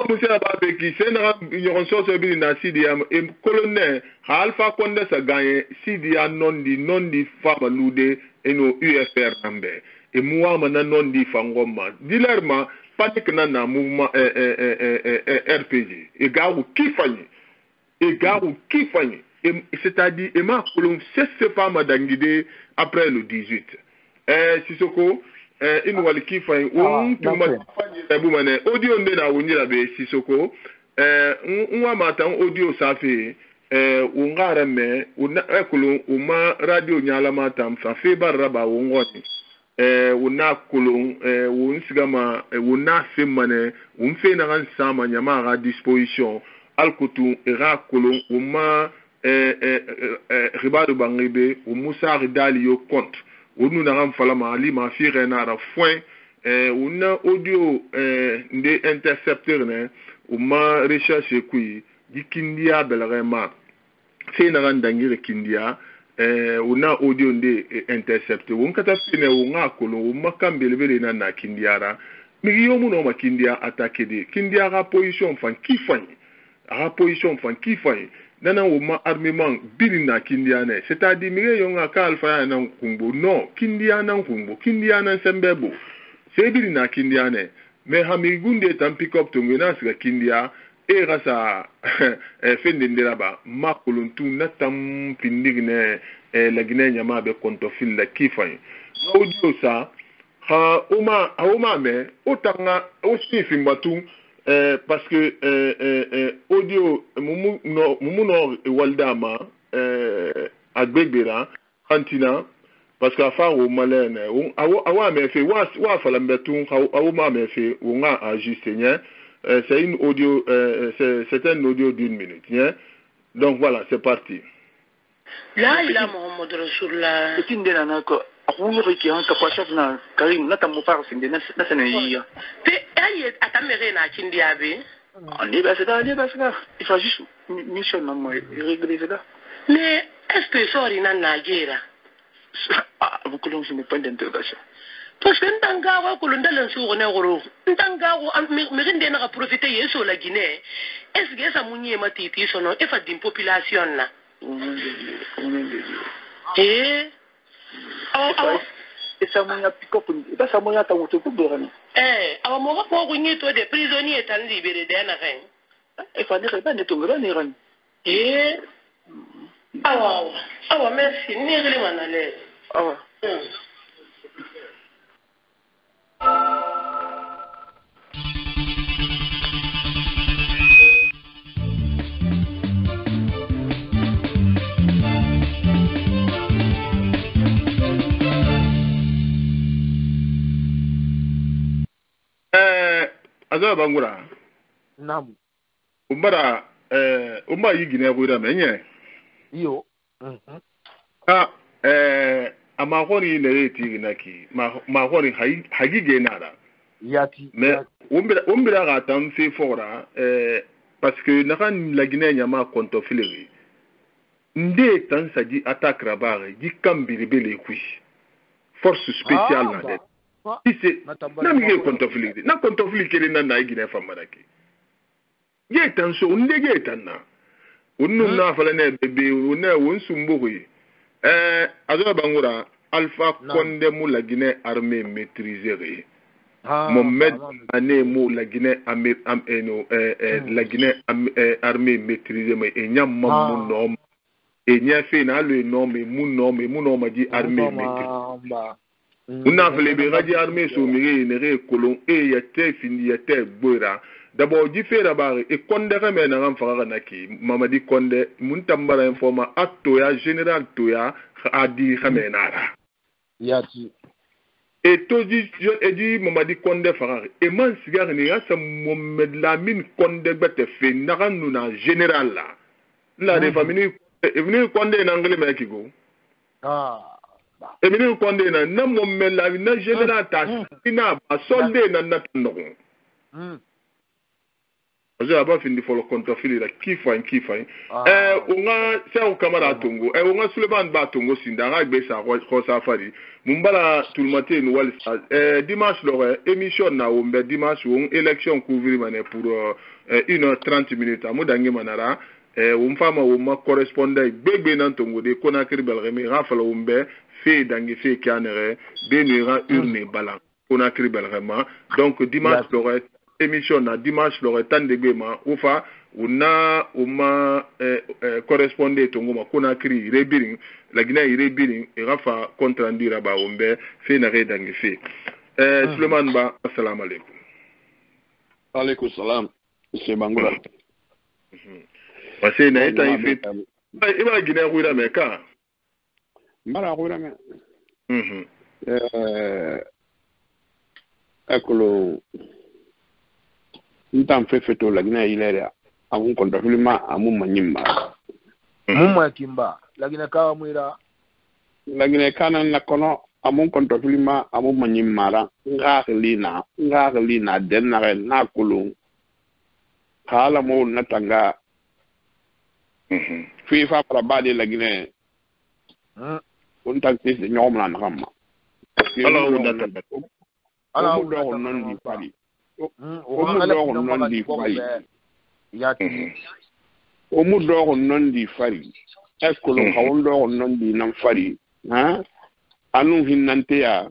monsieur Ababeki c'est une ressource bi na CDM et colonel Alpha Condé sa gagner CDM non di fama lude eno UFR nambe et moi mana non di fangoma dilerma panique na mouvement RPG et garu kifanye c'est-à-dire et ma colonne c'est pas madangide après le 18 Sissoko inu wali kifanye tuma bumane audio ndena wonyira be Sissoko nwa mata audio safi ungara me una ekulu uma radio nyala matam fa febar raba wongoni una kulung unsigama una femane umfe na kan sama nyama ga disposition alkutu era kulung uma ribadu bangibe umusa ridali yo compte unu na kan falama ali ma fire na ra foin una audio nde intercepteur ne uma recherche kui dikindia belarema c'est na randangire kindia una audio nde intercepte won kata fine wonga kolo makambelebele na kindiara migiyo muno makindia attaquer de kindiara position fan kifani nana woma armement bilina kindiane c'est-à-dire migiyo nga ka alfa na kumbo non kindia na kumbo kindia na sembebo c'est bilina kindiane mais hamigunde tam pick up tongena sika kindia et rasa fendendera ba makuluntu natam pindigne la Guinée nyama be kontofil la kifay audio ça ha oma me otanga aussi fimbatu parce que audio mumu no waldama agbegbera kantina parce que afa o malene awa me fait wa falambetu awa me fait on a ajusté c'est une audio, c'est un audio d'une minute. Hein? Donc voilà, c'est parti. Là, il a Mohamed Rasoula. C'est une des nanas que qui a un capacité na Karim, là, t'as mon père, c'est une des nanas. T'es aïe à ta mère na Kindiabe. On est basé là, il faut juste mission na moi, régler ça. Mais est-ce que ça ina na guerre? Ah, vous connaissez mes points d'interrogation. Parce que ntanga wa kulunda lansu ne goro ntanga wa mirinde na profiter yeso la Guinée est-ce que ça munye matiti sono e fa din population na et ça munya pick up et ça munya ta wuto ko dorani awa mo ko ko nyito de prisonnier tan libéré de na ren e fa dire pas ne tongera ni ran awa merci ni rele manale awa Azo bangura namu umbara umba yigine kuira menye iyo amahoni ne tiginaki mahoni hagige nada yati mais umbira ga tam fi fora parce que nakan la Guinée nyama konto fileri nde tan saji attaque rabare di kambiri bele kui force spéciale na det ise na mi konto fileri na konto fileri na Guinée famaraki ye tan so ndege tan na unnu na fala ne bebe unna wonsumbugi azo bangura Alpha Condé mu la Guinée armée maîtrisée Mohamed Ané mu la Guinée la Guinée armée maîtrisée mais enyam mamu nom enya fait na le nom mais mu nom ma dit armée maîtrisée una fele be gadi armée so mire ne kolon e ya te fini ya te gbora d'abord di fait d'abord et Condé remet na ram fara naki Mamadi Condé mun tambara informa atto ya général toya adi khamenara yati et to di Mamadi Condé fara et man sigar ni ya sa Mohamed Lamine Condé bete fe naran na général là la de famini evni konde na ngale me kigo evni konde na mo mela na general ta ina ba solde na no aja ba findi folo kontofili la kifa unga sa kamera tongo unga Suleiman ba tongo sindanga gbesa ko safari mumbala tulmate no wal dimanche lore émission na ombe dimanche on élection couvrir mané pour 1h30 minutes amudangi manara umfama uma correspondant gbegbe nan tongo de Conakry Belremi rafala ombe fe dangi fe kanere benira urne balan Conakry Belrema donc dimanche lore émission na dimanche lore tande gbema ufa una uma correspondant tongo ma Conakry rebiring la Guinée rebiring et rafa contre ndira ba ombe fe na redangi fe Suleiman ba assalamu alaikum. Alaikum salam c'est Bangoura. Parce que na eta ife iba Guinée ruira meka mara ruira me ekolo ntam fefeto la Guinée ilere amun konta filima amun manyimba mumma kimba la Guinée kawa muira la Guinée kana na kono amun konta filima amun manyimara ngakli na denare na kulu kala mo natanga FIFA para bade la Guinée on tante se nyom na ngama ala on natanga ala on non di pali omu dɔgɔ non di fari ekolo kawon dɔgɔ non di nan fari anu hinnante ya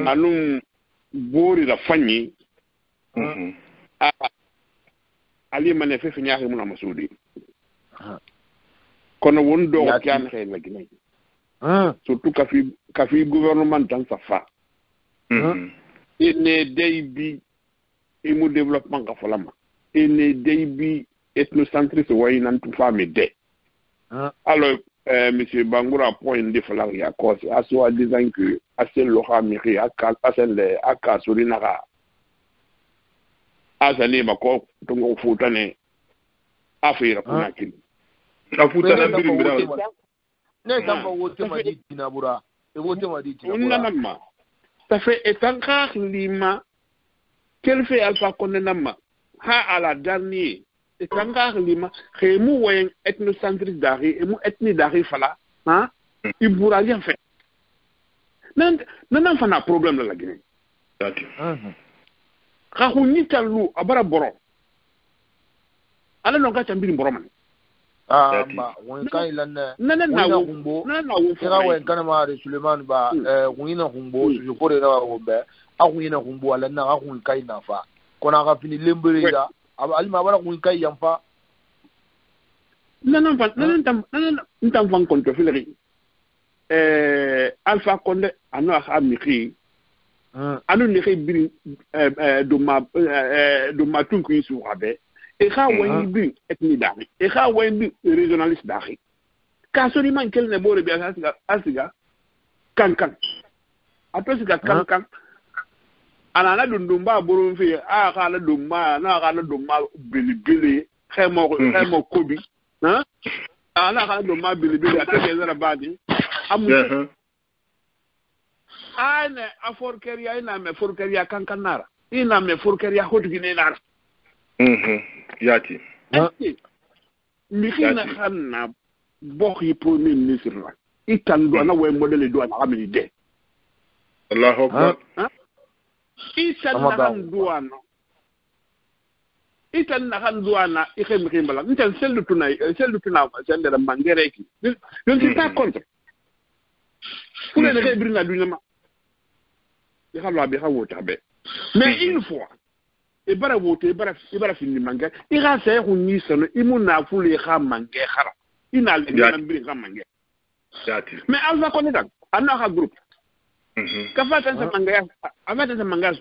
anu bori la fanyi ali mane fe fanya ke muna masudi kono won dɔgɔ kyan kay la Guinée surtout kafi gouvernement dans sa fa ene daybi imu développement ka folama ene daybi ethnocentrisme way nan tu fami de alors monsieur Bangoura point de fala ya cause aso disant que asel loha miri aka sorinaka asale bako tongo futane afira kuna kin afutana bimbira ne tamba wote maditi na bura e wote maditi na bura nanama ça fait etanka lima quel fait alpha konenama ha ala dernier etanka lima khemu wen ethnocentrique dari emu ethnie dari fala il pourra rien faire nan fana problème la Guinée ka huni talu abara boro ala no ga tambiri boro man ba won kai lanne na humbo kira wen kana ma Suleiman ba wina humbo je pore na humbe a wina humbo ala na hun kai na fa kona ga fini lembere da alima bara hun kai yamfa nan tam fan konto fileri Alpha Condé anu a miki anu ne biri do ma tunku su rabe e ka wani bi etni dari e ka wani bi régionaliste dari ka so ni man kel ne bore bi asiga kankan atosiga kankan ana dundumba boron fi a ka la dumma na ka la dumma bilibili khemo kobi ana ka dumma bilibili atake zara badi amu ana aforkeria ina me forkeria kankanara ina me forkeria hotugine nara yati mikina xanna bokhi premier ministre la itan do na way modele do na amini de Allahu akbar itan na han duana ikem kimbala ntel seldu tuna sende da mangere ki je ne suis pas contre pour les rebrina dunama ya xalwa bi xawota be mais une fois e bara wote e bara fini manga e ga se go nisano e mo na fule ga mange khara ina le na mbiri ga mange yati mais Alpha Condé dak ana ga groupe ka fata sa manga amata sa manga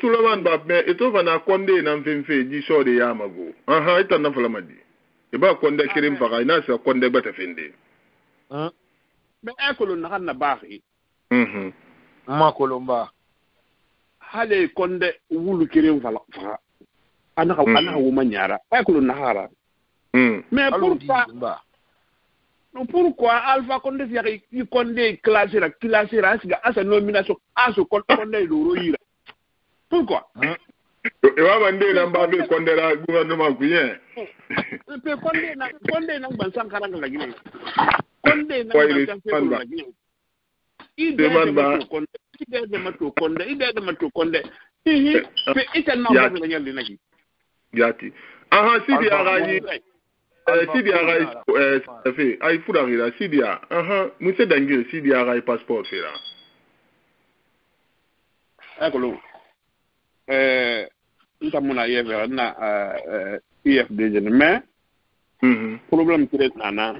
Suleiman ba mais eto vana Condé na mfemfe ji so de yamago ita na fala madi e ba Condé kirim fa ina sa Condé bata fende mais ekolo na na baaxi ma kolomba hale Condé wulu kirim fa ana wuma nyara ekolo na hara Mais pourquoi Alpha Condé il Condé classé la à sa nomination à ce Condé le pourquoi et va vendre dans Babel Condé la gouvernement guinéen Condé n'a pas Sankara la Guinée Condé n'a pas Sankara la Guinée il demande Condé il tellement pas de Guinée Yati aha Sidi Arayi Sidi Arayi fait ay furarira Sidi aha monsieur Dangir Sidi Arayi passeport fait là akolo ntamuna yevera na IFDG mais problème qui est nana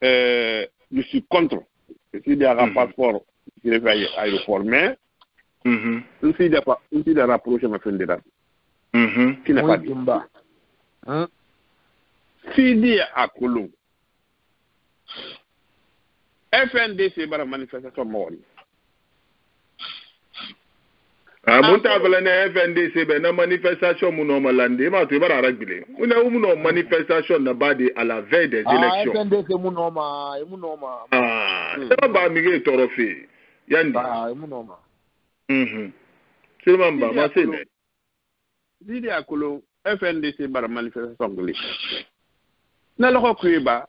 je suis contre Sidi Arayi passeport qui est fait aéroport mais Sidi rapproché ma fin de date qui n'a pas dit Sidi Akolo FNDC bara manifestation mori monta bala na FNDC be na manifestation mu no malande ma to bara ragbile una mu no manifestation na badi à la veille des élections FNDC mu no ma ça ba mi torofi yandi mu no ma c'est mamba ma c'est Sidi Akolo FNDC bara manifestation ngoli na lo ko ba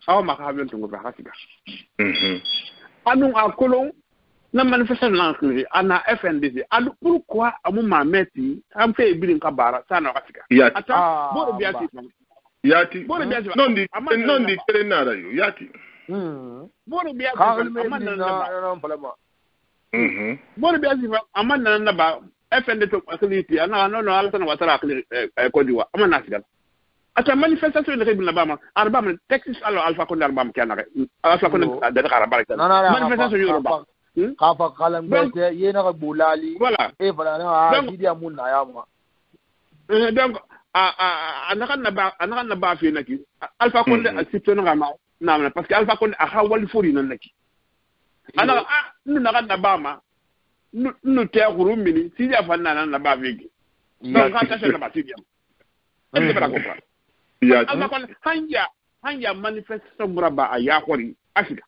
aw ma ka to ba hasiga anu Akolo na manifestation na ngoli ana FNDC anu pourquoi amu mameti am fe bilin ka bara sana hasiga ata bo biya yati non di tere nara yo yati bo biya amana na bo biya amana na ba FND to facility ana no ala sana watara ko diwa amana sigal ata manifestation de rebel bama arbam Texas Alpha Condé arbam kana Alpha Condé da khara baraka manifestation yoruba kafa kalam bete yena ka bulali voilà e voilà na Sidi amuna ya ma donc anaka na ba fi naki Alpha Condé accepté na ma na parce que Alpha Condé a hawali fori nan naki ana na bama nous terrons mini si il y a pas na ba vigi donc quand ça na ba tibiam est-ce que vous comprenez hanya manifestation buraba aya khori afrika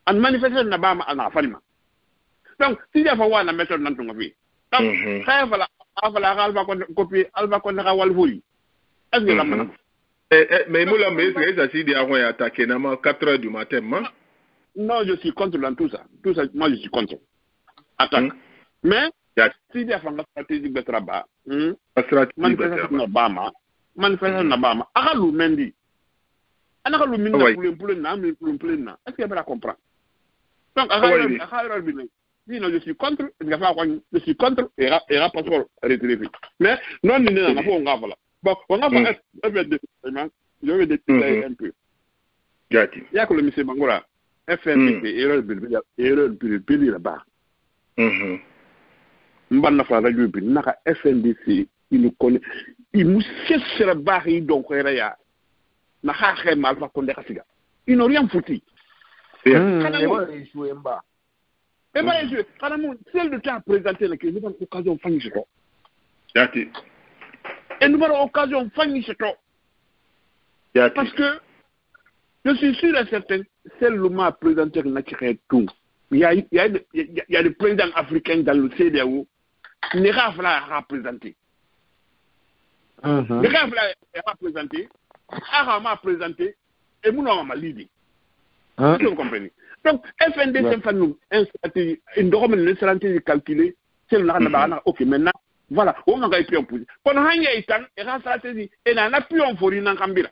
an manifestation na ba ma ana falima donc si il y a pas wana méthode nan tunga fi donc khayfala alba ko copie alba ko na wal furi est-ce que lamana mais moula mais c'est ça si il y a attaqué na 4h du matin non je suis contre dans tout ça moi je suis contre attaque mais si des fois stratégique de travail manifestation na bama akalu mendi anakalu minna pour na est-ce que vous comprendre donc akalu bi sinon je suis contre je suis contre et rapport retiré mais non ni na fo ngafala bon on va faire je vais détailler un peu jati yakolo monsieur Bangura FNDC erreur bil là-bas mbanna fa radio bi naka FNDC il nous connaît il nous cessera bari donc ya na xa mal fa ko ndekasiga ils n'ont rien foutu et quand celle de temps présenté la que nous avons occasion fanny ce yati et nous avons occasion fanny ce parce que je suis sûr et certain celle le m'a présenté na qui tout il y a le président africain dans le CEDEAO ne va représenter. Le gars va représenter, Arama présenté, et nous avons l'idée. Vous comprenez? Donc, FND, c'est une stratégie calculée, c'est le ok, maintenant, voilà, on a pris en position. Pendant un temps, il y a une stratégie, et il y a un appui en forêt dans le Kambira.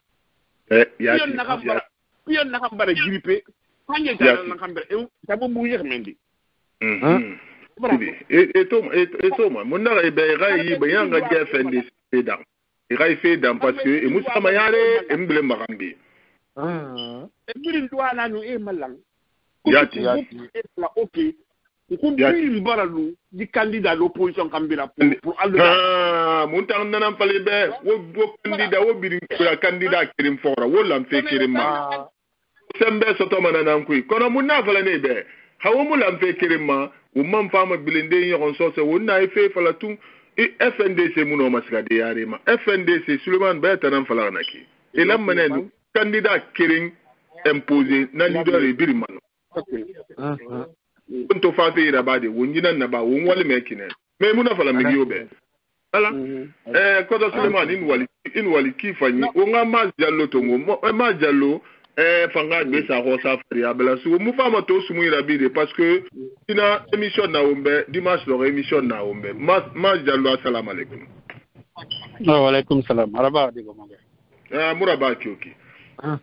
Puis on n'a pas grippé, il y a un Kambira, et ça va mourir, Mendy. Et Thomas, mon nom est Béraï, Bayanga FND, il a fait dans parce que et Moussa Mayare et Mble Marambi. Et puis il doit là nous et malang. Yati. Ok. Il baralou du candidat à l'opposition Kambira pour montant n'en parle pas. Wo candidat wo biri candidat Kirim Fora wo lam fait Kirim ma. Sembe sotomana nankui. Kono munna fala ne be. Hawo mu lam fait Kirim ma. Ou même femme blindé yon so se wona fait fala tout FNDC muno masgade yarema FNDC Suleiman Bayatanan falanaki et là maintenant candidat Kering imposé na leader e birimano onto fate irabade wonjina na ba won wale mekine mais muna fala migi obe ala kodo Suleiman in wali kifani onga mazjallo tongo mazjallo fanga besa rosa friable su mu fama to sumu irabide parce que ina émission na ombe dimanche leur émission na ombe mazjallo assalamu alaikum wa alaikum salam araba digo manga muraba kioki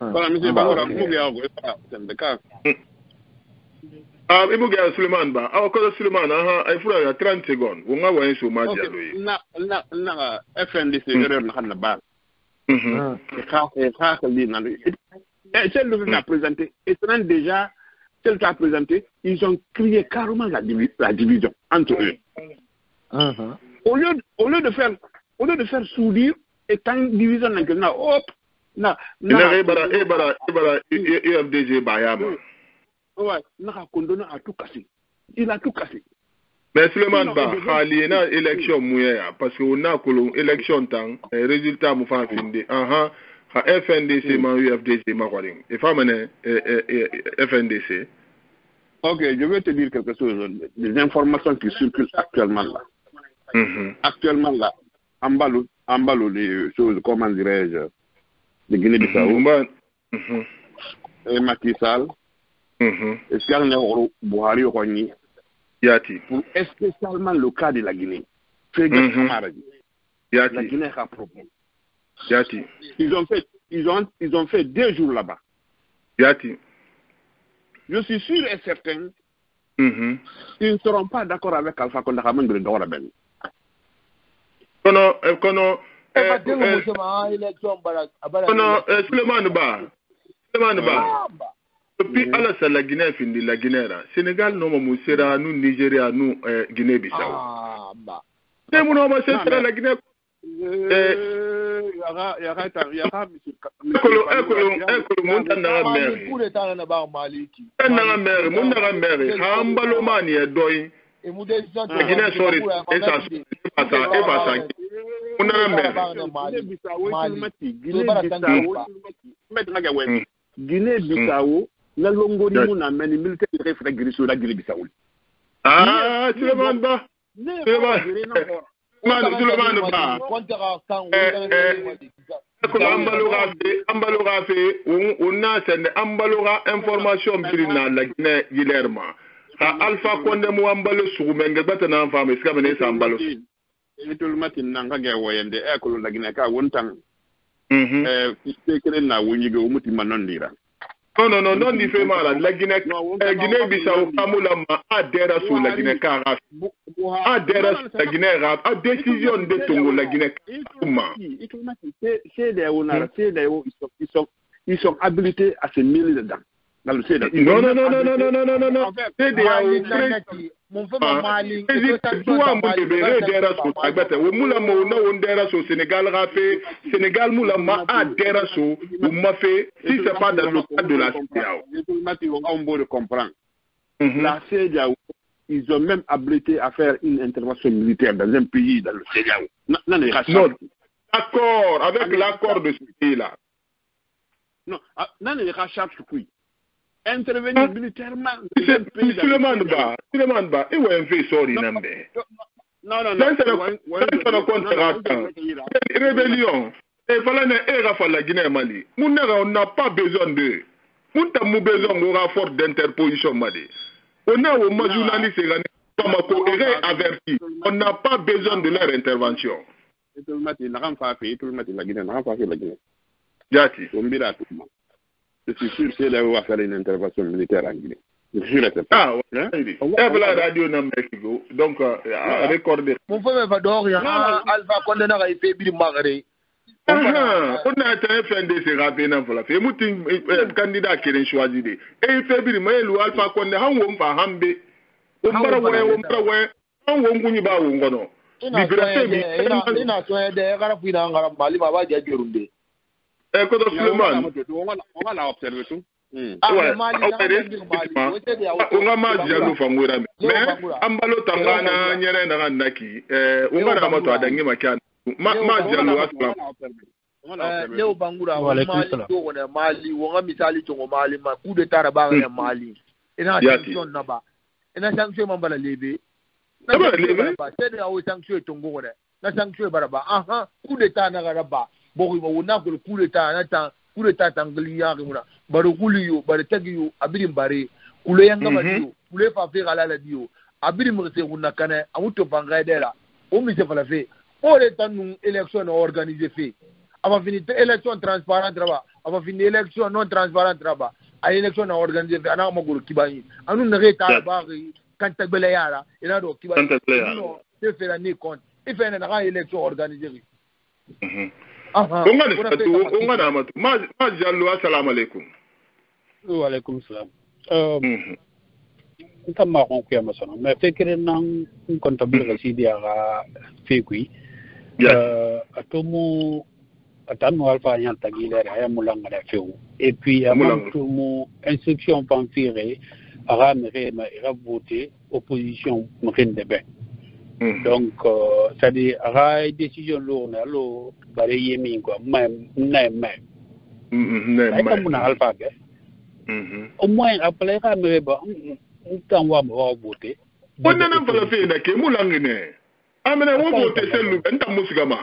voilà monsieur Bangora mugi ago sembeka imugi Suleiman ba ko Suleiman ay fura ya 30 secondes wonga wa enso mazjallo yi na FNDC erreur na xana ba celle que tu as présenté, et déjà, celle que tu as présenté, ils ont créé carrément la division entre eux. Au lieu de faire sourire, et quand une division maintenant, hop, EFDG Bayama. Ouais, n'a condamné à tout casser. Il a tout cassé. Mais Suleiman Ba, il y a une élection mouillée, parce qu'on a une élection temps, résultat mou fa finde. FNDC ma UFDC ma kwaring. Et famene FNDC. Ok, je vais te dire quelque chose. Des informations qui circulent actuellement là. Actuellement là, emballot les choses, comment dirais-je, de Guinée-Bissau. Et Macky Sall. Et Scarne Buhari Rogni. Yati. Pour spécialement le cas de la Guinée. C'est Yati. La Guinée a problème. Yati. Ils ont fait 2 jours là-bas. Yati. Je suis sûr et certain qu'ils ne seront pas d'accord avec Alpha Condé de Dorabel. Suleiman Ba. Depuis Alassane la Guinée findi la Guinée Sénégal non mo sera nous Nigeria nous Guinée-Bissau. C'est mon nom c'est la Guinée. Guinée-Bissau, la Longori muna meni militaire refra griso la Guinée-Bissau. Ah, Suleiman Ba. Ambaloga fait on a cette ambaloga information birina la Guinée Guilherme. Alpha Condé mo ambalo suumenge batana femme est comme ne ambalo. Et tout le matin nanga ga woyende e ko la Guinée ka wontan. Na wonyigo umuti manondira. Non, non dit fait mal. La Guinée-Bissau, Kamulama, adhère sur la Guinée Caraf. Adhère sur la Guinée Rap, a décision de Tongo, la Guinée ils sont habilités à se mêler dedans. Non. C'est des Sénégal rafé, Sénégal moulama adhère sur ou m'a fait si c'est pas dans le cadre de la CEDEAO. De comprendre. La CEDEAO, ils ont même habilité à faire une intervention militaire dans un pays dans le CEDEAO. Non, d'accord, avec l'accord de ce pays-là. Non, non, les rachats oui. Intervenir militairement. Suleiman Ba, et où est un fait sorry nambe. Non. Rébellion. Et voilà la Guinée Mali. On n'a pas besoin d'eux. On n'a besoin de rapport d'interposition Mali. On a au moins journaliste averti. On n'a pas besoin de leur intervention. Yati. Je suis sûr que c'est là où on va faire une intervention militaire en Guinée. Ah, ouais. La radio n'a Mexico. Donc, recordez. Mon frère va dormir. Alpha Condé n'a pas fait bien marrer. On a été FNDC rappelé dans la fait. Moutin candidat qui est choisi. Et il fait bien, mais Alpha Condé, on va hambe. On va on va la observer tout. unga majialu fangwera me ambalo tangana nyere na ndaki unga na mato adangi makana majialu aslam leo bangura mali to wona mali wonga misali to mali ma coup de taraba na mali ina sanction na ba ina sanction mambala lebe na ba tede awo sanction to ngore na sanction baraba aha coup de ta na garaba bo wona ko coup de ta na ta coup de ta tangliya ngura baro kuliyo bare tagiyo abirim bare kule yanga badiyo kule fa fe gala la dio abirim se wona kana amuto banga dela o mi se fala fe o le tanu élection organisée fait avant fini élection transparente là-bas avant fini élection non transparente là-bas à élection organisée fait ana maguru kibani anu na reta ba kanta bele yara ina do kibani no se fait la ni compte il fait na élection organisée unga na matu ma jallo assalamu alaikum wa alaikum salam ntama ko ko masana mais fekere nan comptable ga sidi aga fekui atomu atanu alfa nyanta gilere aya mulanga da feu et puis amutumu instruction pamphire ara mere ma ira voter opposition mrinde be donc ça dit ara décision lourde allo bare yemi quoi même comme alpha be au moins après ra mere ba ntan wa mo voter wonna na fala fe na ke mulanga ne amena wo voter selu nta musigama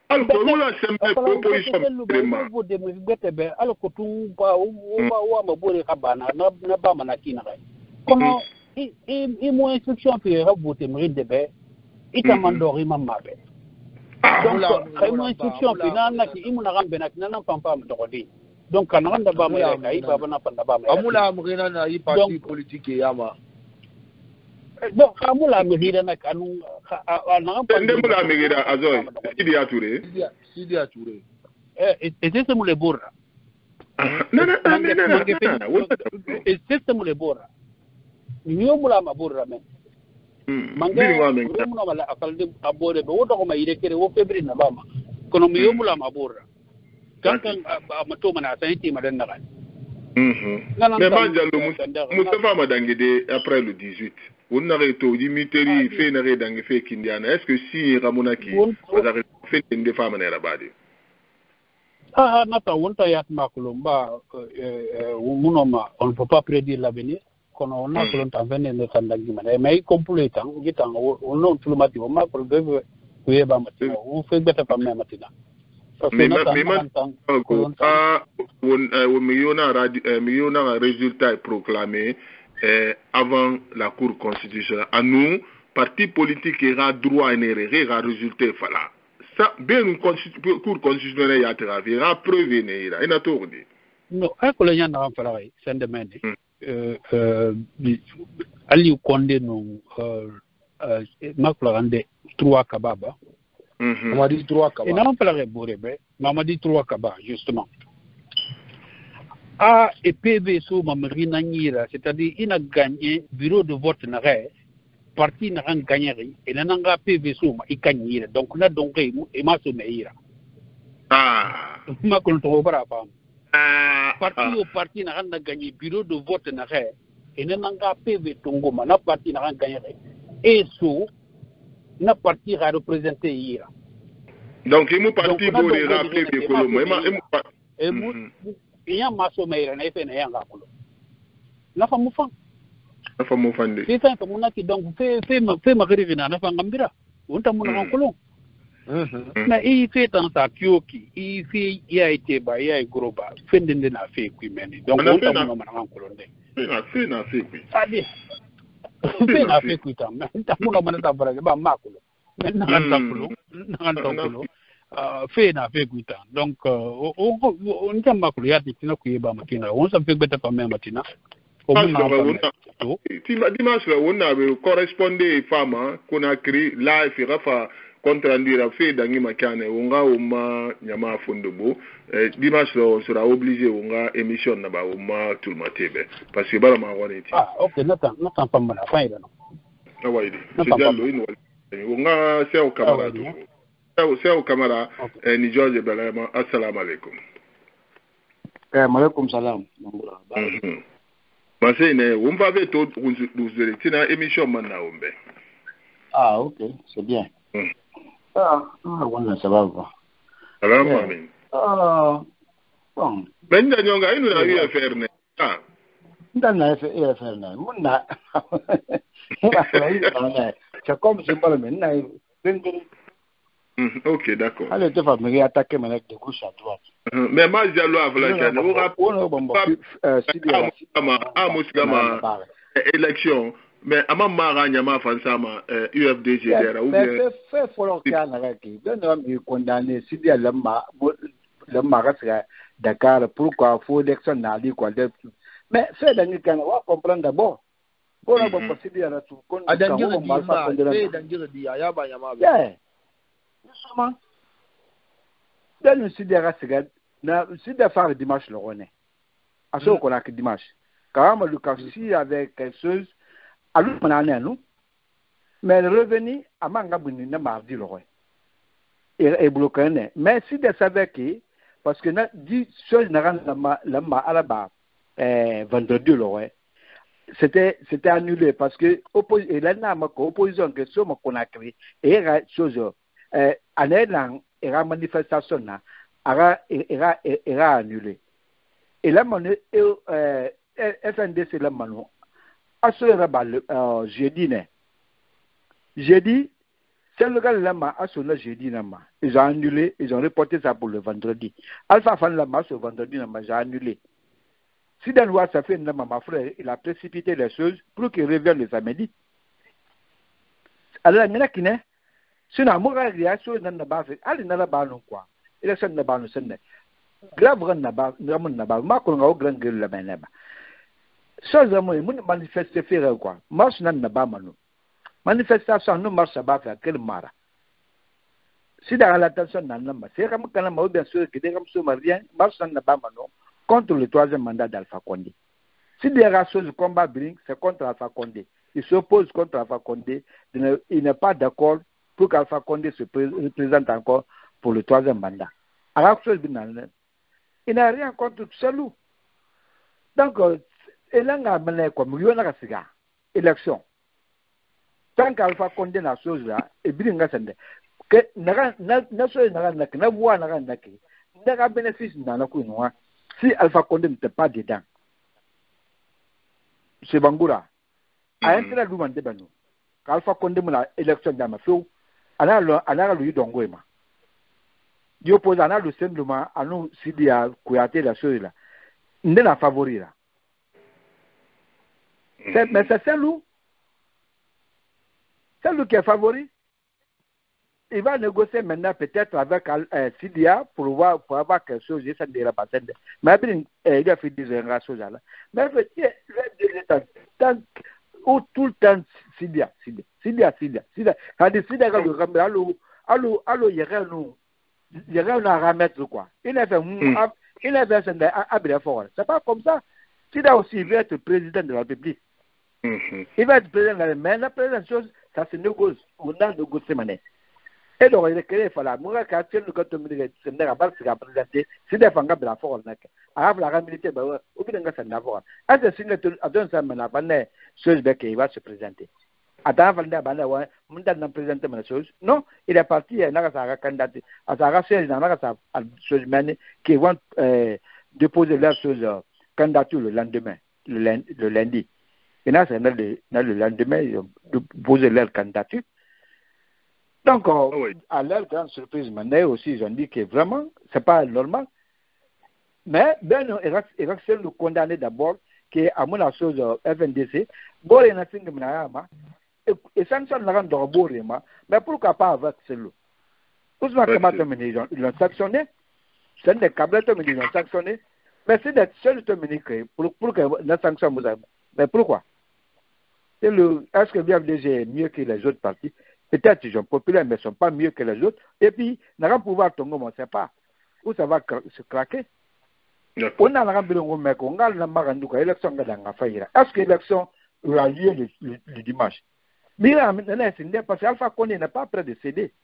alcool sembe proposition vraiment de me betebe alcool tu ba wa mabore kabana na ba manakina kai kono i mo instruction pe rabote me debe itamandori mamabe donc kai mo instruction pe na ki imuna gambe na pampa mtokodi donc kana nganda ba mai kai baba na panda ba mai amula mugina na i parti politique yama donc amula mugina na kanu ndemula mugina azoy Sidi Ature ese mule borra ese mule borra niyo mula maborra men manga mula mala akalde abore be wodo ko mayire kere wo febri na bama kono miyo mula maborra kankan amato mana santi madan na kan mais manjalo Mustafa Madangede après le 18 on aurait tout dimitri fait n'aurait dans fait kindiana est-ce que si Ramonaki vous avez fait une femme na rabadi nata wonta yat makulomba munoma on ne peut pas prédire l'avenir kono on a kolon ta venir ne sandangi mana mais complétant gitan on non tout le matin ma ko bebe kuyeba matina on fait beta pas même matina mais million résultat proclamé avant la Cour constitutionnelle. À nous, parti politique ira droit et ira résultat fala. Ça, bien une Cour constitutionnelle a traversé, ira preuve ira. Il a tourné. Non, un collègue n'a pas fait ça. C'est demandé. Ali Condé non, Maclorande 3 kababa. On m'a dit 3 kababa. Et non, pas la Bourébé, mais m'a dit 3 kababa justement. Et PV sous Mamarina Nira, c'est-à-dire il a gagné bureau de vote n'arrêt, parti n'a rien gagné, et n'a pas PV sous il gagne, donc là donc et m'a sommeillé. Ma contrôle pas parti au parti n'a rien gagné, bureau de vote n'arrêt, et n'a pas PV Tongo, n'a parti n'a rien gagné, et sous n'a parti à représenter hier. Donc il m'a parti pour les rappeler des colons, il y a un masso meilleur, il y a un gakulo. La femme moufan. La femme moufan. C'est ça que mon aki donc fait ma rivina, la femme gambira. On t'a mon gakulo. Mais il fait dans sa kioki, il fait, il a été bas, il a gros bas, fait de la fait qui mène. Donc on t'a mon gakulo. Fait na fait qui. Allez. Fait na fait qui tam. T'as mon gakulo, bah makulo. Maintenant gakulo. Fait na fait guita donc on t'a makulu ya tina kuyeba matina on s'en fait beta pas même matina dimanche là on a correspondé femme qu'on a créé là il fera fa compte rendu la fait dangi makane on ga uma nyama fondebo dimanche là on sera obligé on ga émission na ba uma tout le matin parce que bala ma woni ti OK nata pas mal fin là non ouais c'est déjà l'eau on ga c'est au camarade c'est au camarade ni George Belema assalamu alaikum Malaikum salam. Masine, on va ver tout nous tina émission maintenant ombe. Ah OK, c'est bien. Voilà, ça va. Alors amen. Bon. Ben nyonga inu na wi affaire ne. Ndana affaire na. Munna. C'est comme c'est pas le même. Ok, d'accord. Allez, tu vas me attaquer de gauche à droite. Mais moi, j'ai l'oie avec la chaîne. Élection. Mais à ma marraine, à ma fansama, UFDG, mais fait follow Canada qui donne condamné si bien le Marat Dakar, pourquoi faut élection n'a dit quoi. Mais fait d'un Canada, on va comprendre d'abord. Pour la possibilité à tout. À justement, dans le sud de la Sigad, le sud de faire le dimanche le rené. À ce qu'on a que dimanche. Quand même, le Kassi avec quelque chose, à l'autre moment, nous, mais le revenu, à Mangabuni, n'a mardi le roi. Et bloqué, mais si de savoir que, parce que n'a dit, chose n'a rien à la barre, vendredi le roi. C'était annulé parce que l'opposition que ce qu'on a créé, et la chose, en ayant la manifestation era annulée. Et là, FNDC là maintenant, à ce jeudi, c'est le gars là à ce jeudi ils ont annulé, ils ont reporté ça pour le vendredi. Alpha Fan là ce vendredi j'ai annulé. Si dans loi ça fait ma frère, il a précipité les choses pour qu'il revienne le samedi. Alors il y en a qui n'est si na moga réaction dans la base, allez dans la base quoi. Il est sur la base c'est grave na base, na base, ma ko ngao grand gueule la meneba. Chose moi mun manifester faire quoi. Marche na base manu. Manifestation nous marche ba faire quel mara. Si dans l'attention na namba, c'est comme quand ma bien sûr que des comme ce marien marche na base manu contre le troisième mandat d'Alpha Condé. Si des rations de combat bring, c'est contre Alpha Condé. Il s'oppose contre Alpha Condé, il n'est pas d'accord pour qu'Alpha Condé se représente encore pour le troisième mandat. Alors, il n'a rien contre Tchalou. Donc, il a mené comme élection. Tant qu'Alpha Condé n'a chose là, et bien, que n'a bénéfice si Alpha Condé n'était pas dedans. C'est Bangoura. A intérêt à nous demander, qu'Alpha Condé m'a élection dans ma fille. Ana lui dongoema. Dio pose ana le senduma anu sidia kuyate la chose là. Ndena favori là. Mais c'est celui qui est favori. Il va négocier maintenant peut-être avec Sidia pour avoir quelque chose de ça de la bataille. Mais il a fait des choses là. Mais ou tout le temps Sidia. Ça dit Sidia allo il y a un ramettre quoi. Il a fait fort. C'est pas comme ça. Sidia aussi il veut être président de la République. Il va être président de la République. Mais la première chose, ça se négocie. On a négocié maintenant. Et donc il est créé voilà. Moi quand tu le quand c'est n'a pas se représenter. Sidia fanga de la force là. A la réalité au bout d'un ça n'avoir. À ce signe adonne ça maintenant banne chose qu'il va se présenter. Attends Valda banne ouais, mon dans présenter ma chose. Non, il est parti n'a sa candidat. À sa racière n'a sa chose mène qui vont déposer leur chose candidature le lendemain, le lundi. Et là c'est le lendemain ils déposer leur candidature. Donc à leur grande surprise maintenant aussi ils ont dit que vraiment c'est pas normal. Mais ben il va le condamner d'abord que à mon chose FNDC bon il n'a pas de et sanction n'a rien de mais pourquoi pas avec celui tous les camarades ils l'ont sanctionné c'est des camarades ils l'ont sanctionné mais c'est des seuls communiqués pour que la sanction vous mais pourquoi est-ce que BFDG est mieux que les autres partis peut-être ils sont populaires mais ils ne sont pas mieux que les autres et puis n'a pas pouvoir tomber on ne sait pas où ça va se craquer. On a la on a la maranduka élection dans faillira. Est-ce que l'élection aura lieu le dimanche? Mais là maintenant c'est parce qu'Alpha Condé n'est pas prêt de céder.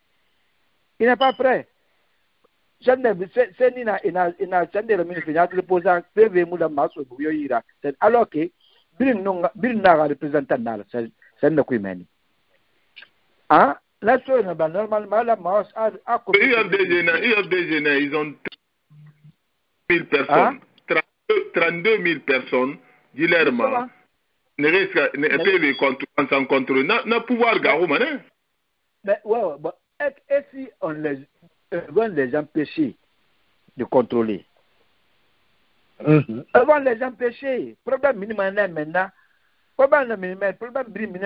Il n'est pas prêt. c'est nina ina sendere ministre ya reposant PV mu da maso buyo yira alors que birin na représentant na c'est ne kuimeni ah la chose normalement la maos a IFDG ils ont 1000 personnes 32 000 personnes dilerma ne risque ne PV contre sans contrôle na pouvoir garou mané mais ouais et si on vont les empêcher de contrôler. Vont les empêcher. Problème minimal maintenant. Problème minimal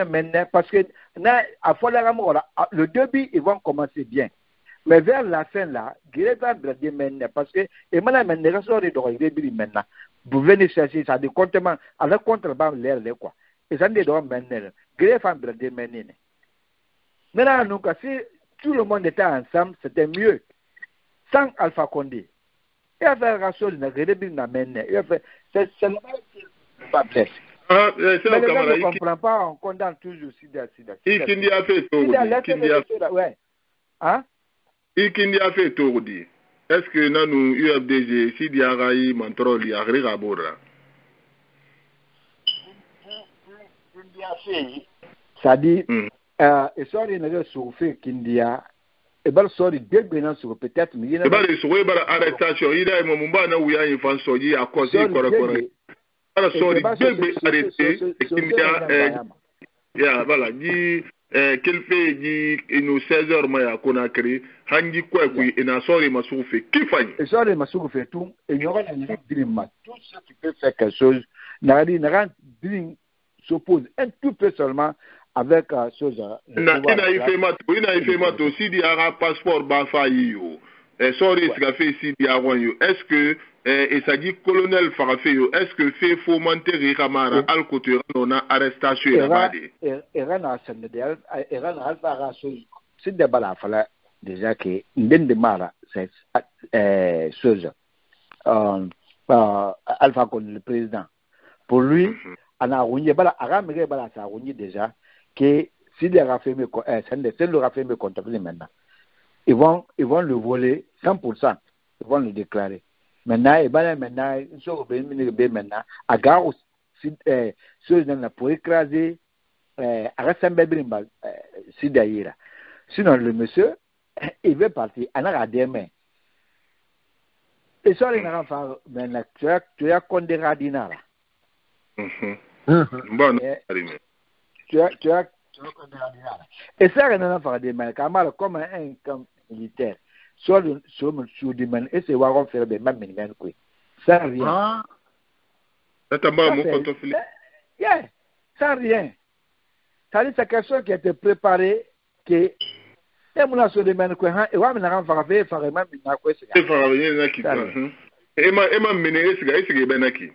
maintenant parce que le début ils vont commencer bien. Mais vers la fin là, Guéré va brader maintenant parce que et maintenant ça maintenant. Vous venez chercher ça des comptements à la contrebande l'air quoi. Et ça ne doit maintenant. Guéré va brader maintenant. Maintenant nous si tout le monde était ensemble, c'était mieux. Sans Alpha Condé. Il a fait la chose, il a fait c'est pas blessé. Mais les gens ne comprennent pas, on condamne toujours Sida. Ikindi a fait tout. Ikindi a fait tout. Est-ce que nous, UFDG, Sidi Araï, Mantrol, il y a rien à boire? Ça dit, et ça, il y a souffert qu'India. Et bien, sorry, peut-être, mais il y a une arrestation. Il y a un moment où il y a une façon de à cause de correct. Sorry, arrêté. Voilà, dit qu'il fait dit nous 16h mais à Conakry, hangi quoi qui et na sorry ma souffé qui fait. Et sorry ma souffé tout et il y aura un dream tout ce qui peut faire quelque chose. N'a dream s'oppose un tout peu seulement. Avec chose il a fait mat aussi il y a un passeport bafaïo et sorry ce qu'a fait ici il y a est-ce que et ça dit colonel Farafeyo est-ce que fait faut monter Ramara al côté on a arrestation là-bas et rana sendel et rana alpha c'est de bala fala déjà que ndende mara c'est chose Alpha Condé le président pour lui on a rogné bala aramere bala ça rogné déjà que si les raffermés contre maintenant, ils vont le voler 100%, ils vont le déclarer. Maintenant, à gare ceux pour écraser, à rassembler si d'ailleurs. Sinon, le monsieur, il veut partir, on a des mains. Et ça, il n'a pas maintenant, tu as condamné à dinara. Bon, tu as et ça on a fait des mains comme un camp militaire sur des mains et c'est voir faire des mains quoi ça rien ça rien ça dit c'est quelque chose qui a été préparé que et mon sur des mains quoi et on a fait vraiment quoi c'est et ma mener c'est benaki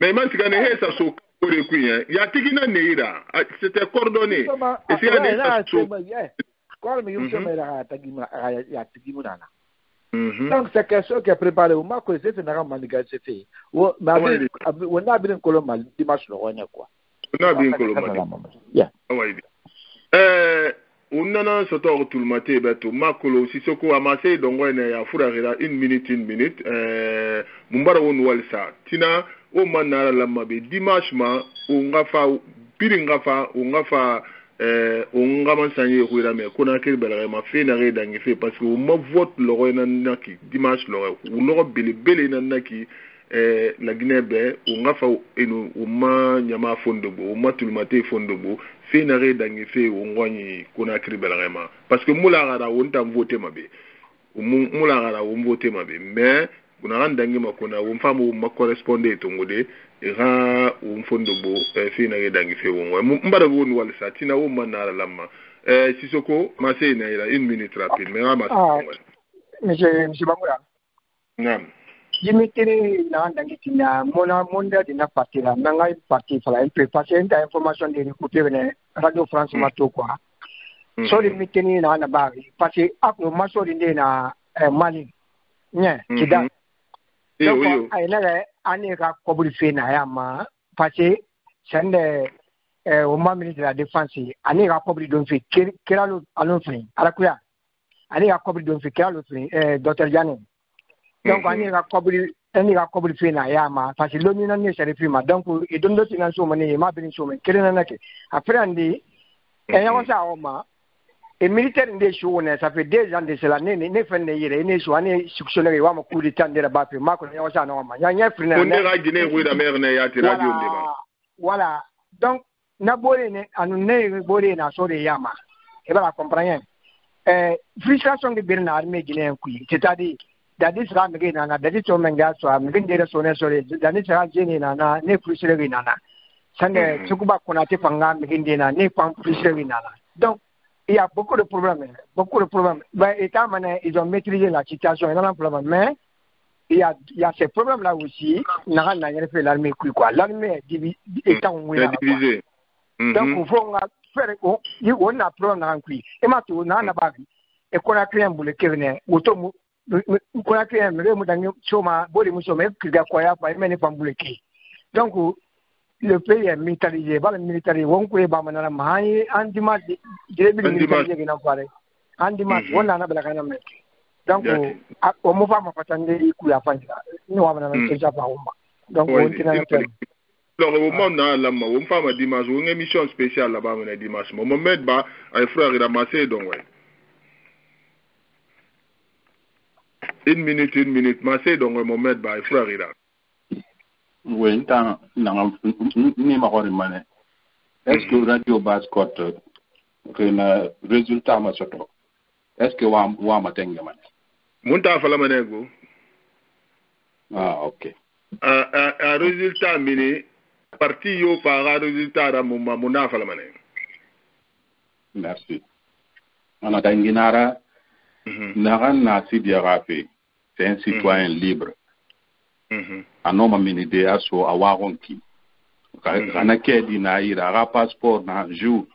mais man c'est ça so il y a Tigina Neira, c'était coordonné. Et c'est donc c'est quelque chose qui est préparé au Marco, c'est un manigal c'est fait. On a bien colomba dimanche le roi quoi. On a bien colomba. On a surtout tout le matin, beto Marco si ce qu'on a amassé donc on a furarira une minute. Mumbara on walsa. Tina o manara la mabe dimanche ma ungafa piringafa ungafa ungama sanye kuira me kona ke bela ma fe na re dangi fe parce que o ma vote le roi naki dimanche le o bele naki la Guinée be ungafa eno o ma nyama fondebo o ma tulmate fondebo fe na re dangi fe ungwani kona ke bela ma parce que mula gara on tam voter mabe mula gara on voter mabe mais kuna randangi makona umfamu makorresponde tongode era umfondobo fina yedangi fe wonwa mbara wonu wala satina wo manara lamma sisoko masé na ila 1 minute rapide mais rama monsieur Bangura nam jimitiri na randangi tina mona monda dina partira nanga parti fala un peu passer une information de écouter Radio France mato quoi so limitini na na bari parce que après maso na Mali nya kida donc ayinere ani ka kobuli na ya ma parce que c'est au moment de la défense ani ka kobuli don fait kiralo alon fin alakuya ani ka kobri don fikira lo fin Dr. Jani donc ani ka kobri fin na ya ma parce que lo ni na ne sere fin ma donc e don do tinan so mani ma bin so men kire na ke après andi ya wasa o ma et militaire ndé chouone ça fait 2 ans de cela ne fait ne yire ne so ani successionnaire wa ma coup de temps de la bape ma ko ya wasa na ma nya frina on est Guinée oui la mer ne ya ti radio ndeba voilà donc na bore ne anu ne bore na so de yama e ba comprendre frustration de birna armée guinéen kui c'est-à-dire dadi sera mege na dadi to menga so am ngende so ne so de dadi sera jeni na ne frustrer na sande tukuba kona te panga ngende na ne pam frustrer na donc il y a beaucoup de problèmes. Ben, étant donné ils ont maîtrisé la situation, il y a un problème, mais il y a ces problèmes-là aussi. L'armée quoi. L'armée est divisée. Donc, il faut faire on a problème dans le et maintenant, on a bague. Et qu'on a créé un boulet qui venait, qu'on a créé un chômage, donc, le pays est militarisé, pas le militarisé. On peut pas mener la main. Andimat, militarisé qui n'a pas de. Andimat, on a la gagne. Donc, on ne va pas attendre les coups à faire. Nous avons déjà pas au moins. Donc, on tient à faire. Alors, au moment là, on fait ma dimanche, une émission spéciale là-bas, on est dimanche. Mon moment bas, un frère ramasser donc ouais. Une minute, masser donc un moment bas, un frère là. Oui, ni ma mané. Est-ce que Radio Bascot que le résultat ma soto? Est-ce que wa matenga mané? Munta fala manego. Ah, ok. Un résultat mini parti yo par résultat da muna fala mané. Merci. On a danginara naran na sidia rafi. C'est un citoyen libre. Anoma minide aso awaronki kana kedi na ira ra passeport na jour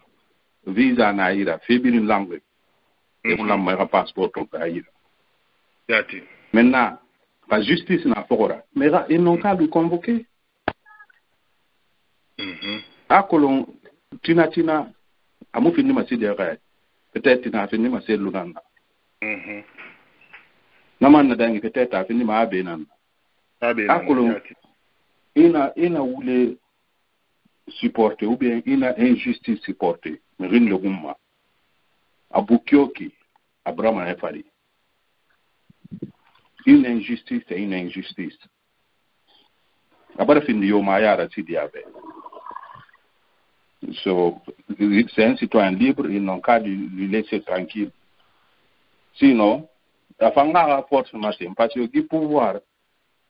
visa na ira febiri langue et on la mera passeport to ira yati maintenant la justice na fora mais ils n'ont qu'à le convoquer akolon tina amu fini masidi ya peut-être tina fini masidi lunana naman na dangi peut-être a fini ma abenana Akolo, il a voulu supporter ou bien il a injustice supporter. Mais rien de goumma. Abukioki, Abraham Efari. Une injustice c'est une injustice. Abara fin de Yomayara Sidiabe. So, c'est un citoyen libre, ils n'ont qu'à lui laisser tranquille. Sinon, la fangara force matin, parce que le pouvoir.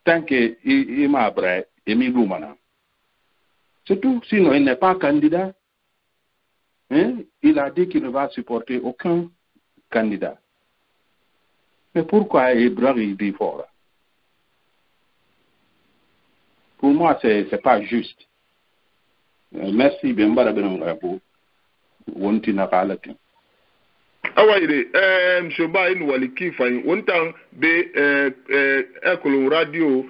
Tant qu'il m'a abra et mis l'oumana. C'est tout. Sinon, il n'est pas candidat. Hein? Il a dit qu'il ne va supporter aucun candidat. Mais pourquoi Ibrahim il dit fort? Pour moi, c'est pas juste. Merci bien, Barabenongapo. Wontina Kalati. Awaire, M. Bain Waliki Fain, on temps be Ecolon Radio,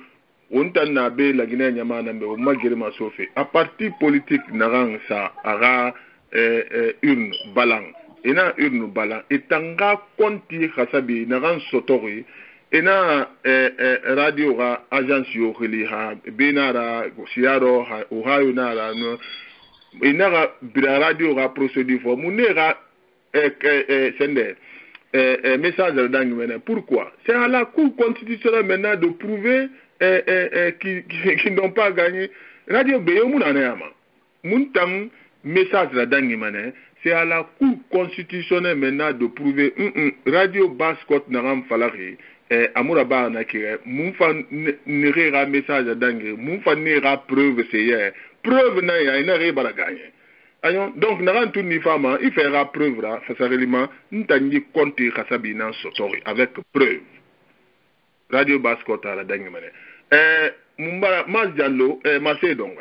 on temps na be la Guinée Yamana, mais au Magirema Sofé. À partir politique, n'arrange ça, ara urne balan. Et na urne balan. Et tanga konti Hasabi, n'arrange sotori. Et na radio ra agence yo ha benara siaro ha Ohio nara no. Et na radio ra procédure for munera message d'engagement. Pourquoi? C'est à la Cour constitutionnelle maintenant de prouver qu'ils n'ont pas gagné. Radio Béo Mounanayama. Mountam message d'engagement. C'est à la Cour constitutionnelle maintenant de prouver Radio Bascot Naram Falari. Amouraba Nakire. Mounfa n'ira message d'engagement. Mounfa n'ira preuve c'est preuve n'a pas gagné. Donc, dans tout ni femme, il fera preuve là, ça serait vraiment, nous t'avons compté Kassabina Sotori avec preuve. Radio Bascot à la dernière manière. Mas Diallo, Massé donc,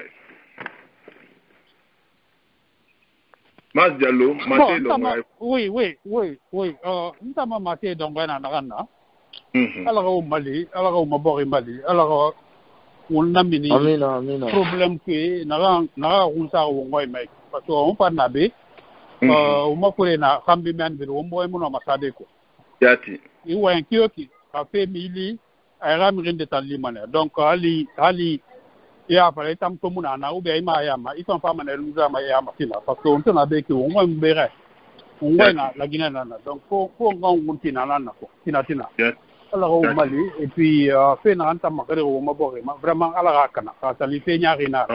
Mas Diallo, Massé donc, oui. Nous avons Massé donc, alors au Mali, alors au Mabori Mali, alors on a mis problème que n'a pas mais parce qu'on parle nabe on m'a collé na kambi man bi on boy mon ambassadeur ko Yati. Il voit un qui a fait mili, a ramené de talimane. Donc, Ali, il y a pas les temps comme on a ou bien Mayama, ils sont pas mané Louza Mayama, parce qu'on a avec on va me verrer. On voit la Guinée, donc, pour on tina, tina. Alors, au Mali, et puis, fait un antamakere au Mabore, vraiment à la racana, ça lui fait Yarina.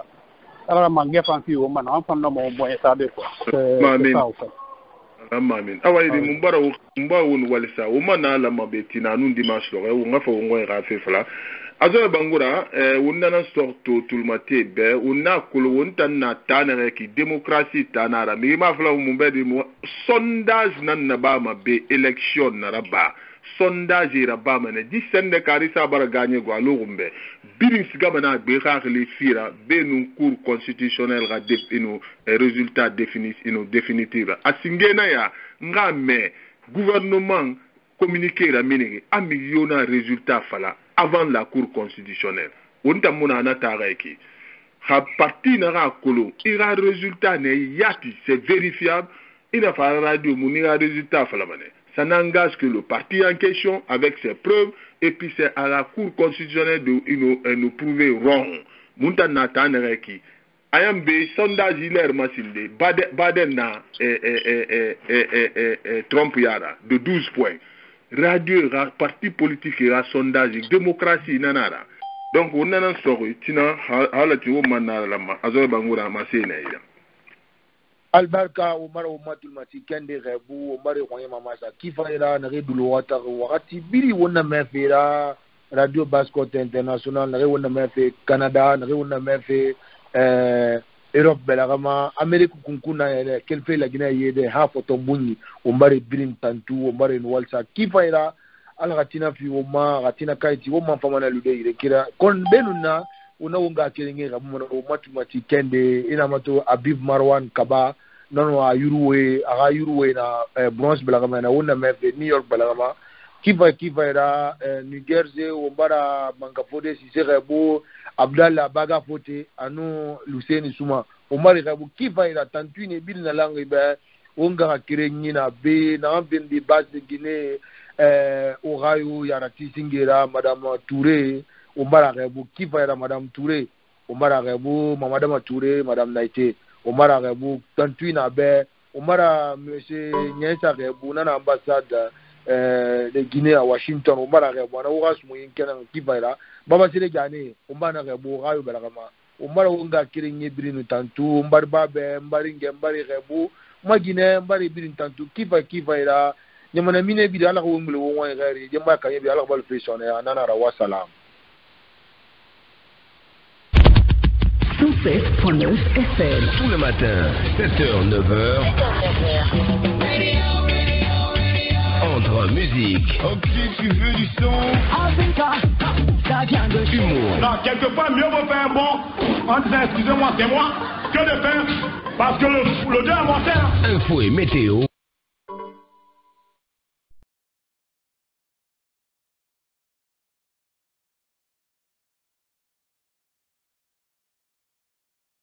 Alors, mangue fancy au man, enfin, non, mon moyen ça de quoi. Amen. Awa idi mumbara won walisa o mana la mabetina nun dimanche lo o ngafa o ngoy rafe fala azo bangura wonna na sorto tulmate be wonna kul wonta na tanere ki démocratie tanara mi ma fala mumbe di sondage nan na ba ma be election na raba sondage ira ba mane di sende karisa bara gagner go alurumbe birin sigama na be khali fira be nun cour constitutionnel ga definu résultat définitif asingena ya ngame gouvernement communiquer la minigi amiliona résultat fala avant la cour constitutionnelle wonta mona na tareki ha parti na ra kolo ira résultat ne yati c'est vérifiable ina fa radio munira résultat fala mané. Ça n'engage que le parti en question avec ses preuves et puis c'est à la Cour constitutionnelle de nous prouver wrong. Montana Tanereki. Ayambe sondage hilaire masinde Baden na Trump yara de 12 points. Radio parti politique et sondage démocratie nanara. Donc on a un story tina halati wo manara lama azoy bangura masena ida. Albarka Omar Omatul Mati Kende Rebu Omar Roye Mamasa Kifaira Nare Duluwata Wakati Biri Wona Mefera Radio Bascotte International Nare Wona Mefe Canada Nare Wona Mefe Europe Belarama Amerique Kunkuna Kelfe la Guinée Yede Hafo Tombuni Omar Birin Tantu Omar Nwalsa Kifaira Al Ratina Fi Oma Ratina Kaiti Oma Famana Lude Kira Kon Benuna una wonga kelenge ramuna o matumati kende ina mato Abib Marwan Kaba nono ayuruwe na bronze belagama na wona mefe New York belagama kiva ira New Jersey wombara mangafode siserebo Abdallah Baga Fote anu Luseni Suma omari rabu kiva ira tantuine bil na langue be wonga kelenge na be na ambendi base Guinée Orayo Yarati Singera Madame Touré Omara Rebu Kifaira Madame Touré, Omara Rebu Madame Touré, Madame Naïté, Omara Rebu Tantuina Be, Omara Monsieur Nyensa Rebu, Nana ambassade de Guinée à Washington, Omara Rebu, Ana Ouras Mouyin Kenan Kifaira, Baba Sile Gane, Omana Rebu, Rayo Belagama, Omara Unga Kiringi Brinu Tantu, Mbarba Be, Mbaringe, Mbari Rebu, Magine, Mbari Brin Tantu, Kifaira, Yamana Mine Bidi ala Wumble Wong Gari, Yamba Kayebi ala Bal Fashion, Nana Rawa Salam. 107.9 FM. Tout le matin, 7h, 9h. Entre musique. Ok, tu veux du son. Africa, ça vient de chez humour. Non, quelquefois, mieux vaut faire bon en disant excusez-moi, c'est moi, que de faire parce que le Dieu a monté. Info et météo.